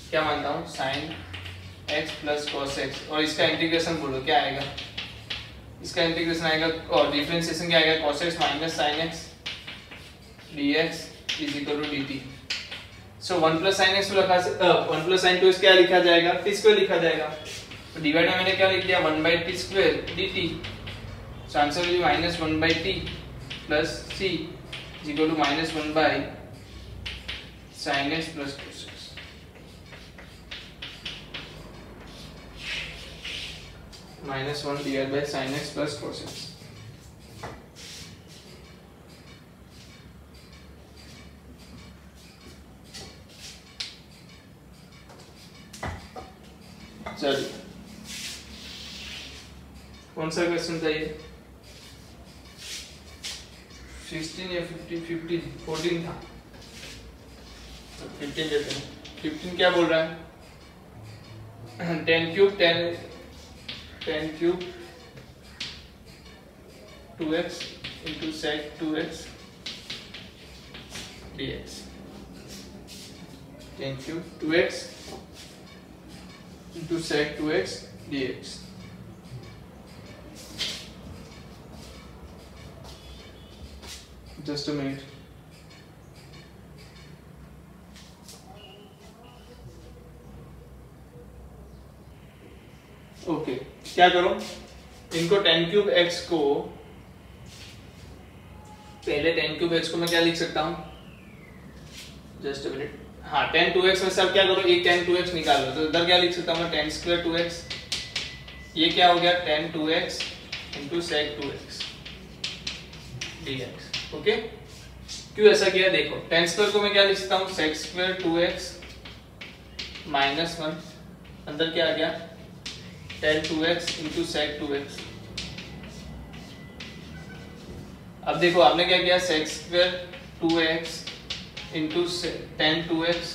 क्या मानता हूँ, sin x plus cos x, और इसका इंटीग्रेशन बोलो क्या आएगा, इसका इंटीग्रेशन आएगा और डिफरेंशिएशन क्या आएगा, cos x minus sin x dx is equal to dt। So 1 plus sin x को लिखा 1 प्लस sin 2x क्या लिखा जाएगा, t स्क्वायर लिखा जाएगा। तो डिवाइड में मैंने क्या लिख दिया, 1 by T square dt। So answer will be minus 1 by T plus c is equal to minus 1 by sin x plus cos x। Minus 1 divide by sin x plus cos x। चलिए कौन सा question था ये? 16 या 15 14 था, तो 15 लेते हैं। 15 क्या बोल रहा है? 10 cube 2x into sec 2x dx। 10 cube 2x into sec 2x dx। Just a minute। Okay, क्या करो, इनको 10 क्यूब x को, पहले 10 क्यूब x को मैं क्या लिख सकता हूं? Just a minute. हाँ, 10 2x में सब क्या करो, एक 10 2x निकाल लो, तो इधर क्या लिख सकता हूं मैं? 10 स्क्वायर 2x। ये क्या हो गया? 10 2x into sec 2x dx। Okay, क्यों ऐसा किया? देखो 10 स्क्वायर को मैं क्या लिख सकता हूं? sec स्क्वायर 2x माइनस 1, अंदर क्या आ गया? 10 2x into sec 2x। अब देखो आपने क्या किया? sec square 2x into 10 2x,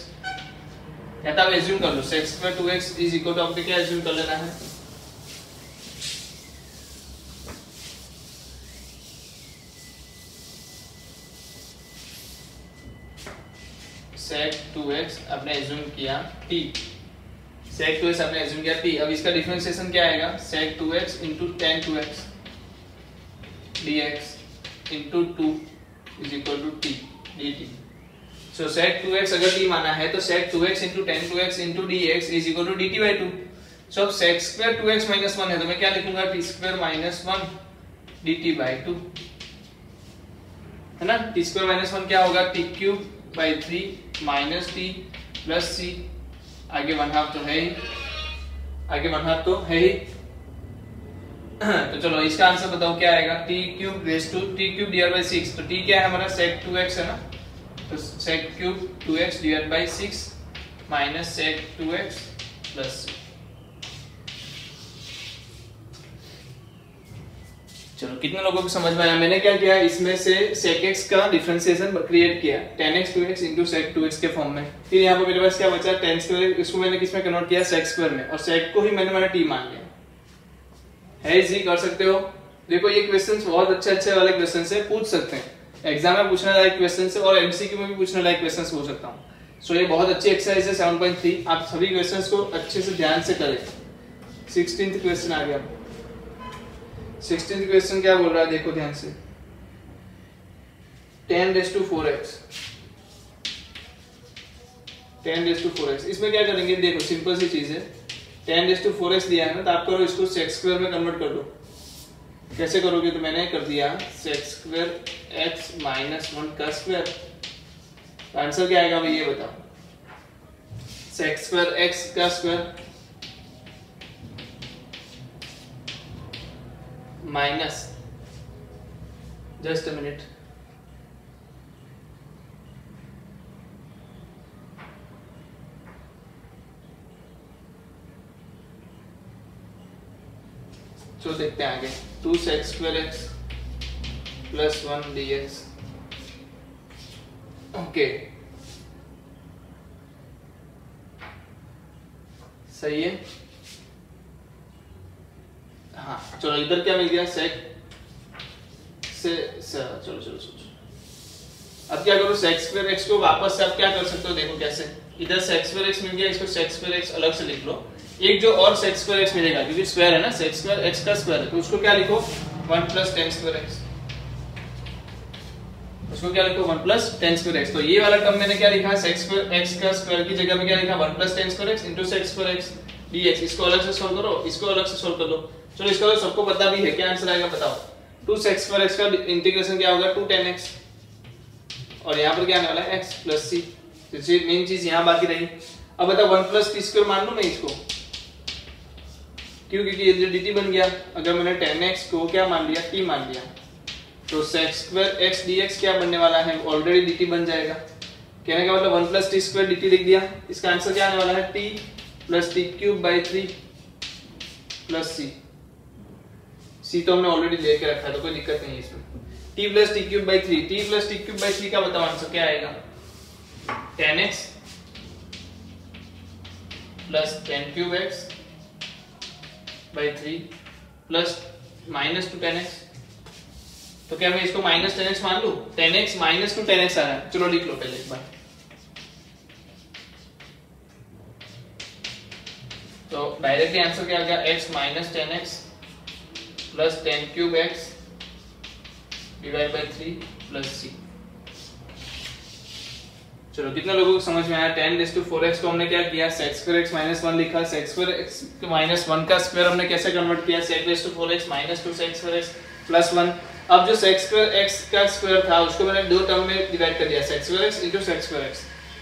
या तो आप एज्यूम कर लो sec square 2x is equal to, आपने क्या एज्यूम कर लेना है? sec 2x आपने एज्यूम किया t, sec 2x आपने एज्यूम किया t। अब इसका डिफरेंशिएशन क्या आएगा? sec 2x into 10 2x dx into 2 is equal to t dt। so sec 2x अगर t माना है तो sec 2x into 10 2x into dx is equal to dt by 2। so अब sec square 2x minus 1 है तो मैं क्या लिखूंगा? t square minus 1 dt by 2, है ना? t square minus 1 क्या होगा? t cube by 3 minus t plus c, आगे 1/2 तो है ही, आगे 1/2 तो है ही। तो चलो इसका आंसर बताओ क्या आएगा? t cube raise to t cube divide by 6। तो t क्या है हमारा? sec 2x है ना, तो sec cube 2x divide by 6 minus sec 2x plus 6। चलो कितने लोगों को समझ में आया? मैंने क्या किया, इसमें से sec x का डिफरेंशिएशन क्रिएट किया 10x 2x into sec 2x के फॉर्म में। फिर यहाँ पे मेरे पास क्या बचा? 10 स्क्वायर, इसको मैंने किस में कन्वर्ट किया? sec स्क्वायर में, और sec को ही मैंने t मान लिया है। इजी कर सकते हो। देखो ये क्वेश्चंस बहुत अच्छे वाले क्वेश्चन से पूछ सकते हैं, एग्जाम में पूछने लायक क्वेश्चन से, और एमसीक्यू में भी पूछने लायक क्वेश्चंस पूछ सकता हूँ। सो ये बहुत अच्छी एक्सरसाइज है 7.3। आप सभी क्वेश्चंस को अच्छे से ध्यान से करें। 16th क्वेश्चन आ गया। 16th क्वेश्चन क्या बोल रहा है? देखो ध्यान से, 10 raised to 4x, 10 raised to 4x। इसमें क्या करेंगे? देखो सिंपल सी चीज है, 10 raised to 4x दिया है ना, तो आप करो इसको sec स्क्वायर में कन्वर्ट कर दो। कैसे करोगे? तो मैंने कर दिया sec स्क्वायर x माइनस 1 का स्क्वायर। तो आंसर क्या आएगा भाई ये बताओ? sec स्क्वायर x का square minus, just a minute, तो देखते हैं आगे। 2 sec square x plus 1 dx। Okay सही है। हाँ चलो इधर क्या मिल गया? sec से चलो अब क्या करो? sec स्क्वायर x को वापस से आप क्या कर सकते हो? देखो कैसे, इधर sec स्क्वायर x मिल गया, इसको sec स्क्वायर x अलग से लिख लो। एक जो और sec स्क्वायर x मिलेगा, क्योंकि स्क्वायर है ना, sec स्क्वायर x का स्क्वायर है, तो उसको क्या लिखो? 1 प्लस 10 स्क्वायर x। उसको क्या लिखो? 1 प्लस 10 स्क्वायर x। तो ये वाला टर्म मैंने क्या लिखा? sec स्क्वायर x का स्क्वायर की जगह में क्या लिखा? 1 plus 10 square x into sec square x dx। इसको अलग से सॉल्व करो, इसको अलग से सॉल्व कर लो। चलो इसका तो सबको पता भी है, क्या आंसर आएगा बताओ? 2 sec स्क्वायर x का इंटीग्रेशन क्या होगा? 2 tan x, और यहाँ पर क्या आने वाला है? x plus c। तो ये मेन चीज यहाँ बाकी रही। अब बताओ 1 प्लस t स्क्वायर मान लूं मैं इसको, क्यों? क्योंकि ये dt बन गया। अगर मैंने 10x को क्या मान लिया? t मान लिया, तो sec स्क्वायर x dx क्या बनने वाला है? ऑलरेडी dt बन जाएगा। कहने का मतलब 1 प्लस t स्क्वायर dt लिख दिया। इसका आंसर क्या आने वाला है? t plus t cube by 3 plus c। सी तो हमने ऑलरेडी लेके रखा है तो कोई दिक्कत नहीं है इसमें। t plus T cube by 3, t plus T cube by 3 का बताओ आंसर क्या आएगा? 10x plus 10 cube x by 3 plus minus two 10x। तो क्या मैं इसको माइनस 10x मान लूं? 10x माइनस टू 10x आ रहा है, चलो लिख लो पहले एक बार। तो डायरेक्टली आंसर क्या आ गया? x minus 10x plus 10 cube x divide by 3 plus c। चलो कितना लोगों को समझ में आया? 10 रेज़ टू 4x को हमने क्या किया? sec स्क्वायर x माइनस 1 लिखा। sec स्क्वायर x माइनस 1 का स्क्वायर हमने कैसे कन्वर्ट किया? sec raise to 4x minus 2 sec square x plus 1। अब जो sec स्क्वायर x का स्क्वायर था उसको मैंने दो टर्म में डिवाइड कर दिया, sec square x into sec square x,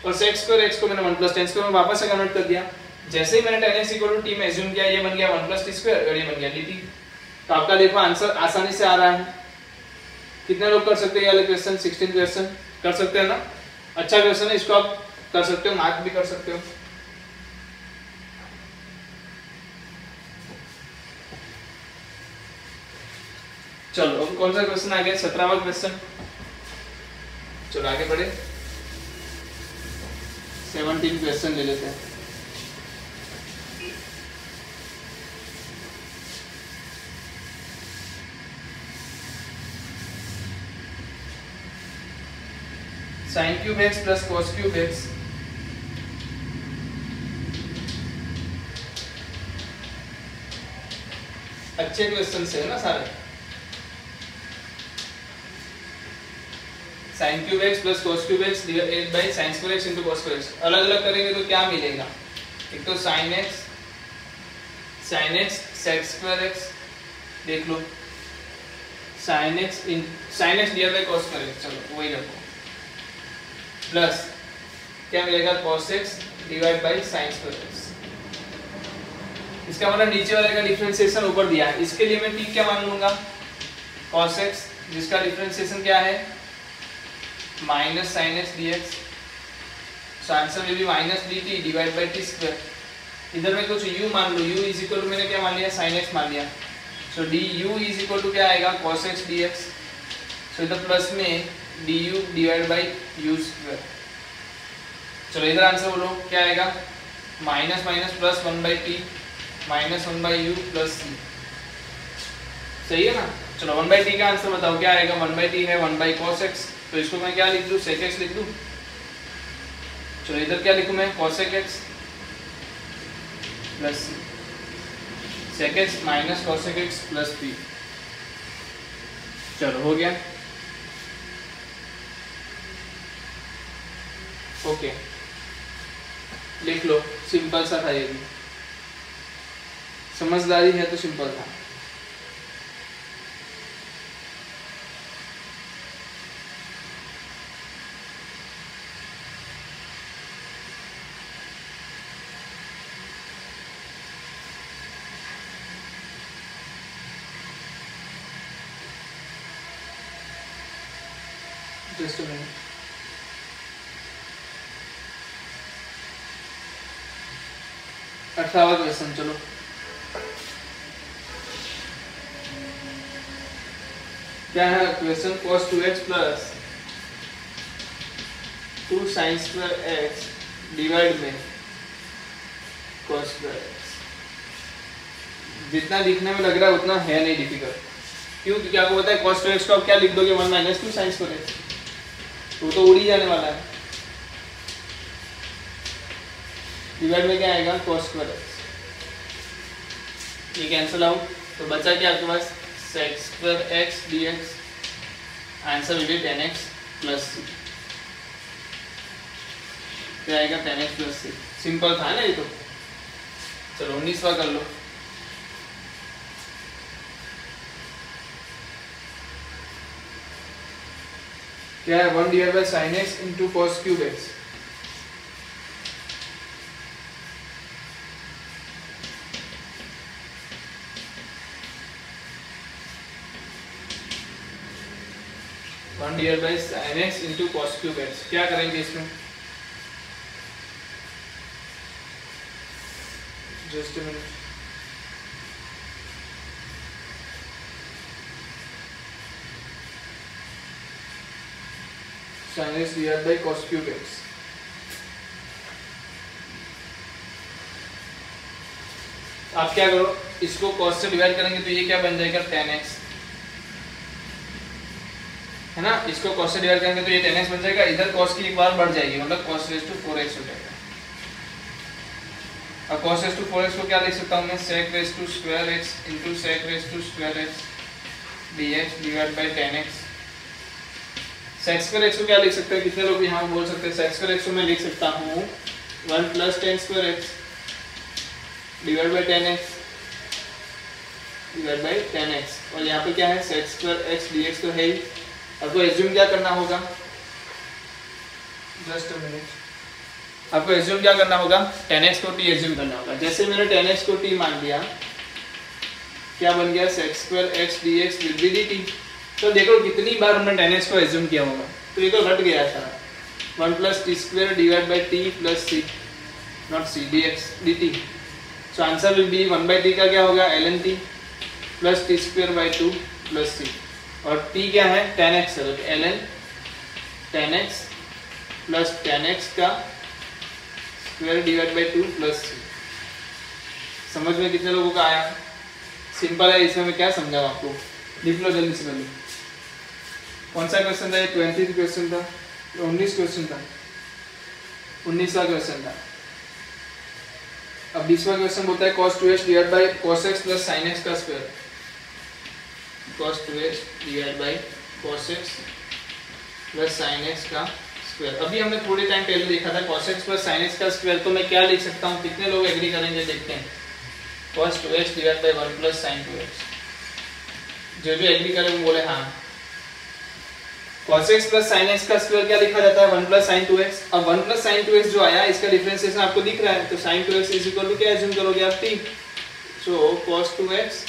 और sec स्क्वायर x को मैंने 1 प्लस 10 स्क्वायर में वापस से कन्वर्ट कर दिया। जैसे ही मैंने 10x इक्वल टू t में अज्यूम किया, ये बन गया 1 प्लस t स्क्वायर और ये बन गया dt। तो आपका देखो आंसर आसानी से आ रहा है। कितने लोग कर सकते हैं ये वाले क्वेश्चन? 16 क्वेश्चन कर सकते हैं ना? अच्छा क्वेश्चन है, इसको आप कर सकते हो, मार्क भी कर सकते हो। चलो अब कौन सा क्वेश्चन आ गया? 17वां क्वेश्चन। चलो आगे बढ़े, 17 क्वेश्चन ले लेते हैं। sin cube x plus cos cube x अच्छे क्वेश्चन है ना सारे। sin cube x plus cos cube x divided by sin square x into cos square x। अलग अलग करेंगे तो क्या मिलेगा? एक तो sin x sec square x, देख लो sin x divide bye cos square x, चलो वही रखो, प्लस क्या मिलेगा? cos x divide by sin square x। इसका मतलब नीचे वाले का डिफरेंशिएशन ऊपर दिया है, इसके लिए मैं t क्या मान लूंगा? cos x, जिसका डिफरेंशिएशन क्या है? Minus sin x dx। So answer will be minus dt divide by t square. इधर में कुछ u मान लो, u इज इक्वल टू मैंने क्या मान लिया? sin x मान लिया। सो du इज इक्वल टू क्या आएगा? cos x dx। सो इधर प्लस में du divide by u square. चलो इधर आंसर बोलो क्या आएगा? Minus minus plus 1 by T minus 1 by U plus C. सही है ना? चलो 1 बाई टी का आंसर बताओ क्या आएगा? 1 बाई टी है 1 बाई cos x, तो इसको मैं क्या लिख लूँ? sec x लिख लूँ। चलो इधर क्या लिखूँ मैं? cosec x प्लस सी, sec x minus cosec x plus p। चलो हो गया, ओके लिख लो। सिंपल सा था ये भी, समझदारी है तो सिंपल था। Just a minute. अठारहवां क्वेश्चन, चलो क्या है question? cos 2x plus 2 sin square x divide में cos स्क्वायर x। जितना दिखने में लग रहा है उतना है नहीं डिफिकल्ट। क्यों? क्योंकि आपको पता है cos 2x को आप क्या लिख दोगे? 1 माइनस 2 sin स्क्वायर x, तो उड़ ही जाने वाला है। डिवाइड में क्या आएगा? cos square x। ये कैंसिल आउट, तो बचा क्या आपके पास? sec square x dx। Answer will B 10x plus c। क्या आएगा? 10x plus c। सिंपल था ना ये तो। चलो 19वां कर लो। क्या है? 1 divide by sin x into cos cube x। One divide by sin x into cos cube x। क्या करेंगे इसमें? Just a minute. sin x divided by cos cube x। आप क्या करो, इसको cos से डिवाइड करेंगे तो ये क्या बन जाएगा tan x, है ना। इसको cos से डिवाइड करेंगे तो ये tan x बन जाएगा। इधर cos की एक बार बढ़ जाएगी, मतलब cos raised to 4x हो जाएगा। अब cos raised to 4x को क्या लिख सकता हूँ मैं, sec raised to square x into sec raised to square x dx divided by tan x। sec square x को क्या लिख सकते हैं, कितने लोग यहाँ बोल सकते हैं, sec square x को मैं लिख सकता हूँ 1 plus tan square x divided by tan x divided by tan x। और यहाँ पे क्या है, sec square x dx तो है ही। आपको एज्यूम क्या करना होगा, जस्ट अ मिनट, आपको एज्यूम क्या करना होगा, tan x को t एज्यूम करना होगा। जैसे मैंने tan x को t मान लिया, क्या बन गया, sec square x dx will be dt। तो देखो कितनी बार हमने tan x को एज्यूम किया होगा, तो ये तो घट गया सारा। 1 plus t square divided by t plus c, not c, dx dt। So answer will B 1 by t का क्या होगा, ln t plus t square by 2 plus c। और t क्या है, tan x है, तो ln tan x plus tan x का square divide by 2 plus c। समझ में कितने लोगों का आया, सिंपल है। इसमें मैं क्या समझाऊं आपको, लिख लो जल्दी से जल्दी। कौन सा क्वेश्चन था ये, 20th क्वेश्चन था, 19 क्वेश्चन था, 19वां क्वेश्चन था। अब 20वां क्वेश्चन बोलता है cos 2x divide by cos x plus sin x का square. cos 2x divide by cos x plus sin x का स्क्वायर। अभी हमने थोड़े टाइम पहले देखा था cos x plus sin x का स्क्वायर, तो मैं क्या लिख सकता हूँ, कितने लोग एग्री करेंगे देखते हैं। cos 2x divide by 1 plus sin 2x, जो जो एग्री करे वो बोले हाँ। cos x plus sin x का स्क्वायर क्या लिखा जाता है, 1 प्लस sin 2x। अब 1 प्लस sin 2x जो आया, इसका डिफरेंशिएशन आपको दिख रहा है, तो sin 2x is equal to क्या एज्यूम करोगे आप, t। So cos 2x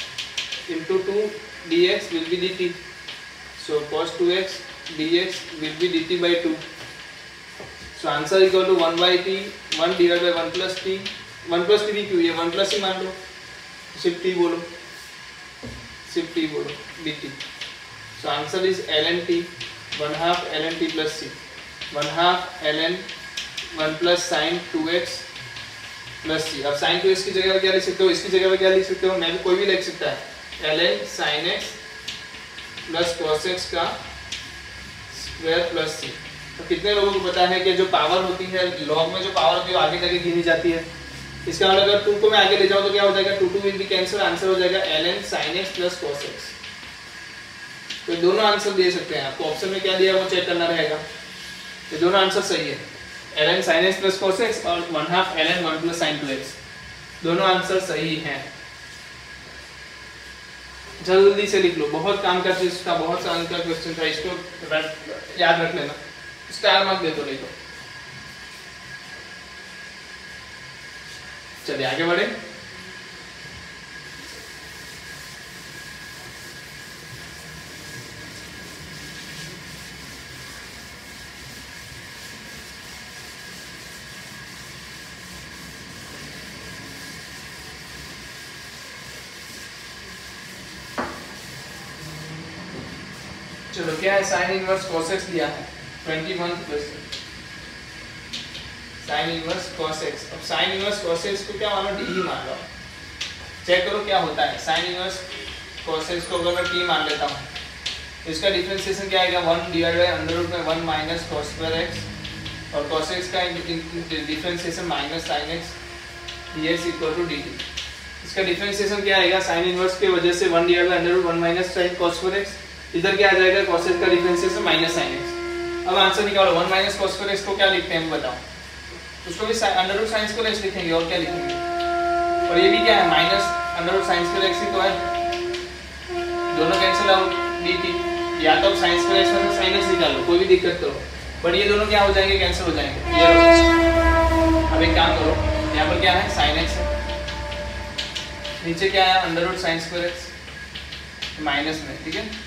into 2 dx will be dt। so cos 2x dx will be dt by 2। so answer equal to 1 by t, 1 divided by 1 plus t। 1 plus t भी क्यों, ये 1 plus ही मान लो, सिर्फ t बोलो, सिर्फ t बोलो dt। so answer is ln t, 1/2 ln t plus c, 1/2 ln 1 plus sin 2x plus c। अब sin 2x की जगह पे क्या लिख सकते हो, इसकी जगह पे क्या लिख सकते हो, मैं भी कोई भी लिख सकता है, ln sin x plus cos x का स्क्वायर प्लस c। तो कितने लोगों को पता है कि जो पावर होती है, लॉग में जो पावर होती है वो आगे जाके गिनी जाती है। इसका मतलब अगर 2 को मैं आगे ले जाऊं तो क्या हो जाएगा, 2 विल बी कैंसिल, आंसर हो जाएगा ln sin x plus cos x। तो दोनों आंसर दे सकते हैं, आपको ऑप्शन में क्या दिया वो चेक करना रहेगा। ये दोनों आंसर सही है, ln sin x plus cos x और 1/2 ln 1 plus sin 2x, दोनों आंसर सही हैं। जल्दी से लिख लो, बहुत काम का चीज था, बहुत सा अंक का क्वेश्चन था, इसको याद रख लेना, स्टार मार्क दे दो नहीं तो। चलिए आगे बढ़े। चलो क्या है, साइन इनवर्स cos x दिया है, 21 question, sign inverse cos x। अब साइन इनवर्स cos x को क्या मानो, d ही मान लो। चेक करो क्या होता है, साइन इनवर्स cos x को अगर मैं t मान लेता हूँ, इसका डिफरेंशिएशन क्या आएगा, 1 डिवाइड बाय अंडर रूट में 1 माइनस cos स्क्वायर x, और cos x का differentiation minus sin x dx equal to dt। इसका डिफरेंशिएशन क्या आएगा, साइन इनवर्स की वजह से 1 divide by under root 1 minus sin cos square x, इधर क्या आ जाएगा, cos x का डिफरेंशिएशन माइनस sin x। अब आंसर निकालो, 1 माइनस cos स्क्वायर x को क्या लिखते हैं बताओ, उसको भी under root sin square x लिखेंगे, और क्या लिखेंगे, और ये भी क्या है, minus under root sin square x ही तो है, दोनों कैंसिल आउट dt। या तो sin स्क्वायर x में sin x निकालो, कोई भी दिक्कत करो, बट ये दोनों क्या हो जाएंगे, कैंसिल हो जाएंगे। ये अब एक काम करो, यहाँ पर क्या है, sin x है, नीचे क्या है, under root sin square x माइनस में, ठीक है।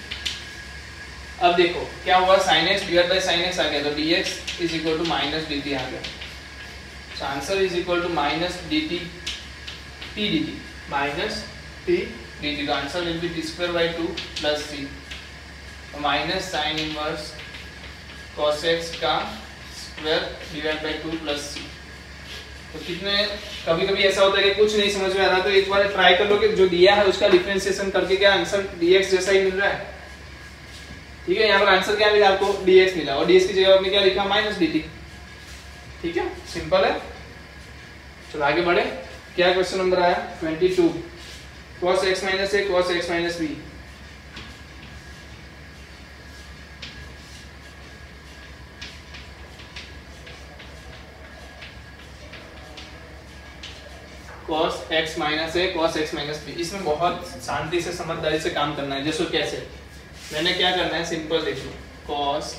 अब देखो क्या हुआ, sin x divide by sin x आ गया, तो dx is equal to minus dt आ गया। So answer is equal to minus dt t dt, माइनस t dt। तो answer will be t square by 2 plus c, minus sine inverse cos x का square divide by 2 plus c। तो कितने, कभी कभी ऐसा होता है कि कुछ नहीं समझ में आ रहा तो एक बार ट्राई कर लो कि जो दिया है उसका डिफरेंशिएशन करके क्या आंसर dx जैसा ही मिल रहा है। ठीक है, यहाँ पर आंसर क्या मिला आपको, dx मिला, और dx की जगह आपने क्या लिखा, माइनस dt। ठीक है, सिंपल है। चलो आगे बढ़े, क्या क्वेश्चन नंबर आया 22, cos x minus a cos x minus b। cos x minus a cos x minus b। इसमें बहुत शांति से समझदारी से काम करना है। जैसे कैसे, मैंने क्या करना है, सिंपल देख लो, cos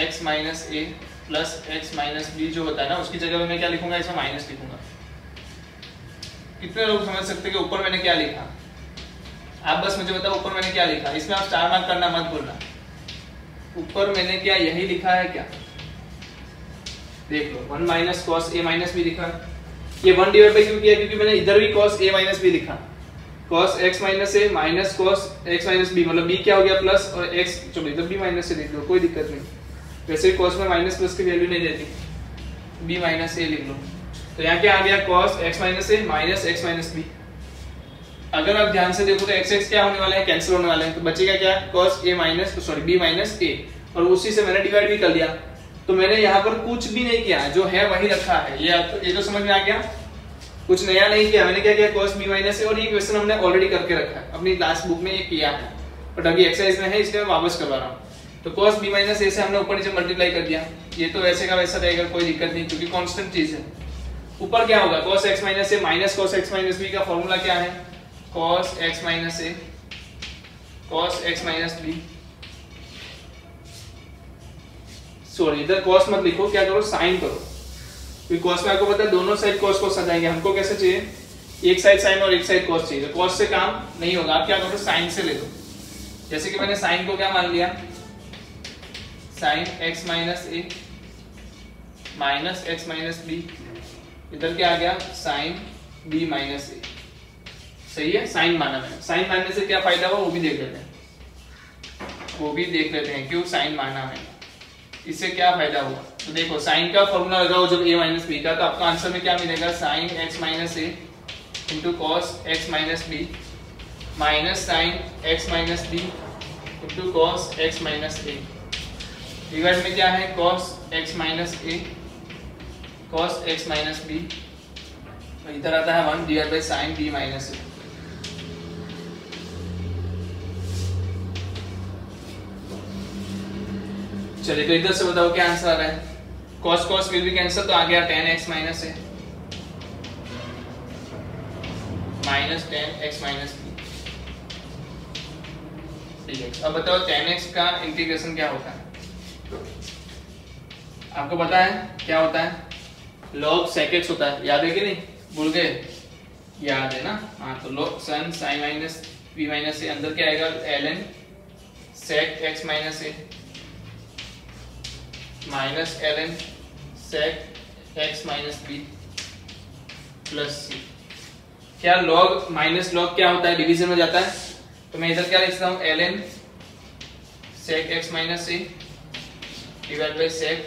x minus a plus x minus b जो होता है ना, उसकी जगह मैं क्या लिखूंगा, इसमें माइनस लिखूंगा। कितने लोग समझ सकते हैं कि ऊपर मैंने क्या लिखा, आप बस मुझे बताओ ऊपर मैंने क्या लिखा। इसमें आप स्टार मार्क करना मत भूलना, ऊपर मैंने क्या यही लिखा है क्या, देख लो 1 minus cos a minus b लिखा। ये 1 डिवाइड बाई क्यों किया, क्योंकि मैंने इधर भी cos a माइनस b लिखा। cos x minus a minus cos x minus b, मतलब b क्या हो गया प्लस, और x चलो इधर भी माइनस से लिख लो, कोई दिक्कत नहीं। वैसे cos में माइनस प्लस की वैल्यू नहीं देती, b माइनस a लिख लो। तो यहाँ क्या आ गया, cos x minus a minus x minus b। अगर आप ध्यान से देखो तो x x क्या होने वाला है, कैंसिल होने वाला है, तो बचेगा क्या, cos a minus sorry b minus a, और उसी से मैंने डिवाइड भी कर लिया। तो मैंने यहाँ पर कुछ भी नहीं किया, जो है वही रखा है। ये तो समझ में आ गया, कुछ नया नहीं किया। मैंने क्या किया, cos b माइनस a, और ये क्वेश्चन हमने ऑलरेडी करके रखा है अपनी क्लास बुक में, ये किया है, बट अभी एक्सरसाइज में है इसलिए मैं वापस करवा रहा हूँ। तो cos b माइनस a से हमने ऊपर नीचे मल्टीप्लाई कर दिया, ये तो वैसे का वैसा रहेगा, कोई दिक्कत नहीं, क्योंकि कांस्टेंट चीज है। ऊपर क्या होगा, cos x minus a minus cos x minus b का फॉर्मूला क्या है, cos x minus a cos x minus b। Sorry इधर cos मत लिखो, क्या करो साइन करो, क्योंकि cos में आपको पता है दोनों साइड cos को सजाएंगे। हमको कैसे चाहिए, एक साइड साइन और एक साइड cos चाहिए। तो cos से काम नहीं होगा, आप क्या करो साइन से ले लो। जैसे कि मैंने साइन को क्या मान लिया, sine x minus a minus x minus b, इधर क्या आ गया, साइन b माइनस a। सही है, साइन माना मैंने। साइन मानने से क्या फायदा हुआ वो भी देख लेते हैं, क्यों साइन माना मैंने, इससे क्या फायदा हुआ। तो देखो साइन का फॉर्मूला लगाओ जब a माइनस b का, तो आपका आंसर में क्या मिलेगा, sine x minus a into cos x minus b minus sine x minus b into cos x minus a। Divide में क्या है, cos x minus a cos x minus b, इधर आता है 1 divide by sine b minus a। चलिए तो इधर से बताओ क्या आंसर आ रहा है, cos cos will be cancel, तो आ गया tan x minus a minus tan x minus b। ठीक है, अब बताओ tan x का इंटीग्रेशन क्या होता है, आपको पता है क्या होता है, log sec x होता है, याद है कि नहीं, भूल गए, याद है ना। हाँ तो log sin sin minus b minus a, अंदर क्या आएगा, ln sec x minus a minus ln sec x minus b plus c। क्या log माइनस log क्या होता है, डिवीजन में जाता है, तो मैं इधर क्या लिखता हूँ, ln sec x minus a divide by sec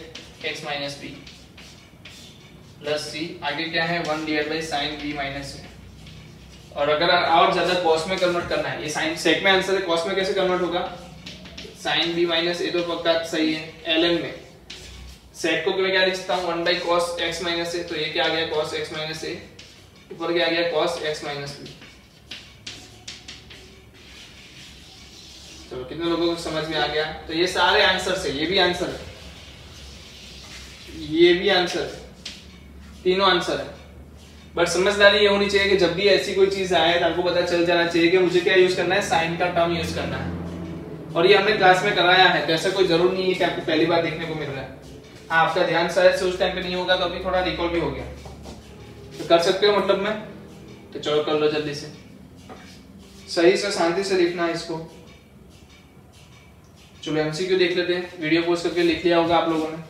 x minus b plus c। आगे क्या है, 1 divide by sine b minus a। और अगर और ज्यादा cos में कन्वर्ट करना है, ये साइन sec में आंसर है, cos में कैसे कन्वर्ट होगा, साइन b माइनस a तो पक्का सही है। ln में sec को मैं क्या लिखता हूँ, 1 by cos x minus a, तो ये क्या आ गया, cos x माइनस a, ऊपर क्या आ गया, cos x माइनस b। चलो कितने लोगों को समझ में आ गया। तो ये सारे आंसर है, ये भी आंसर है, ये भी आंसर है, तीनों आंसर है। बट समझदारी ये होनी चाहिए कि जब भी ऐसी कोई चीज आए तो आपको पता चल जाना चाहिए कि मुझे क्या यूज करना है, साइन का टर्म यूज करना है। और ये हमने क्लास में कराया है, तो ऐसा कोई जरूर नहीं है कि आपको पहली बार देखने को मिल रहा है। हाँ आपका ध्यान शायद से उस टाइम पे नहीं होगा, तो अभी थोड़ा रिकॉल भी हो गया, तो कर सकते हो मतलब में। तो चलो कर लो जल्दी से, सही से शांति से लिखना है इसको। चलो एमसीक्यू देख लेते हैं, वीडियो पोस्ट करके लिख लिया होगा आप लोगों ने।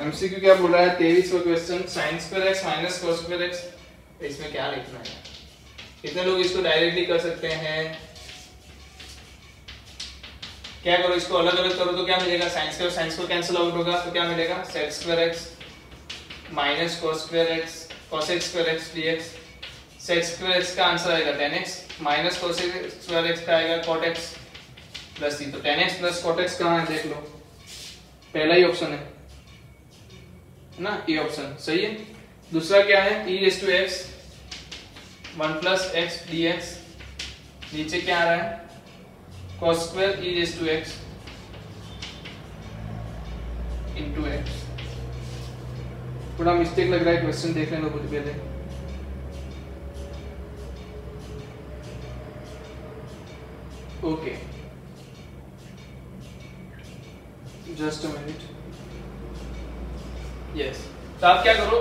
एमसीक्यू क्या बोल रहा है 23वां question, sin square x minus cos square x। इसमें क्या लिखना है? कितने लोग इसको डायरेक्टली कर सकते हैं? क्या करो, इसको अलग अलग करो तो क्या मिलेगा? sin स्क्वायर कैंसिल आउट होगा तो क्या मिलेगा? sec square x minus cos square x cos x square x dx। sec square x का आंसर आएगा tan x minus cos square x का आएगा cot x प्लस c। तो tan x plus cot x कहाँ है देख लो, पहला ही option है ना, ये ऑप्शन सही है। दूसरा क्या है? e raise to x 1 plus x dx। नीचे क्या आ रहा है? cos square e raise to x into x। थोड़ा मिस्टेक लग रहा है, क्वेश्चन देख लेना कुछ पहले। Okay just a minute. Yes, तो आप क्या करो,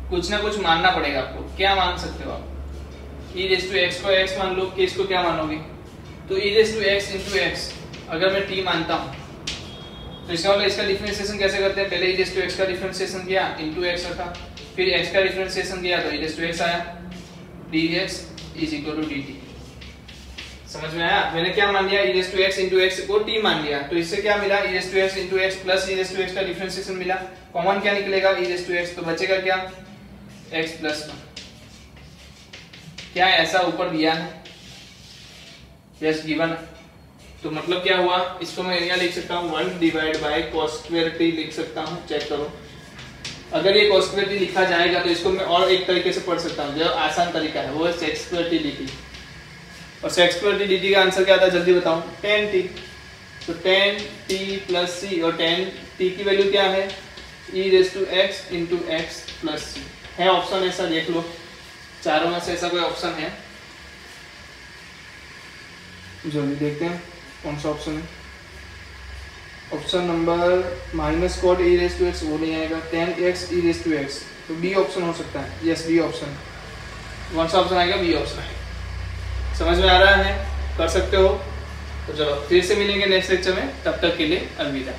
कुछ ना कुछ मानना पड़ेगा आपको। क्या मान सकते हो आप? e रेज़ टू x को x मान लो, कि इसको क्या मानोगे? तो e raise to x into x अगर मैं t मानता हूं तो इसका मतलब इसका डिफरेंशिएशन कैसे करते हैं? पहले e रेज़ टू x का डिफरेंशिएशन किया, इनटू x रखा, फिर x का डिफरेंशिएशन किया तो e रेज़ टू x आया, dx is equal to dt। समझ में आया? मैंने क्या मान लिया? e raise to x into x को t मान लिया, तो इससे क्या मिला? e raise to x into x plus e raise to x का डिफरेंशिएशन मिला। कॉमन क्या निकलेगा? e रेज़ टू x, तो बचेगा क्या? x plus 1। क्या ऐसा ऊपर दिया है? Yes given. तो मतलब क्या हुआ? इसको मैं यहाँ लिख सकता हूँ 1 divide bye cos square t लिख सकता हूँ। चेक करो, अगर ये cos स्क्वायर t लिखा जाएगा तो इसको मैं और एक तरीके से पढ़ सकता हूँ, जो आसान तरीका है वो है sec स्क्वायर t dt। और sec स्क्वायर t dt का आंसर क्या आता है जल्दी बताऊं? tan t। तो tan t प्लस c, और tan t की वैल्यू क्या है? e raise to x into x plus c है। ऑप्शन ऐसा देख लो, चारों में से ऐसा कोई ऑप्शन है? जल्दी देखते हैं कौन सा ऑप्शन है। Option number minus cot e raise to x वो नहीं आएगा, tan x e raise to x, तो बी ऑप्शन हो सकता है। Yes B option. कौन सा ऑप्शन आएगा? बी ऑप्शन आएगा। समझ में आ रहा है? कर सकते हो? तो चलो फिर से मिलेंगे नेक्स्ट लेक्चर में, तब तक के लिए अलविदा।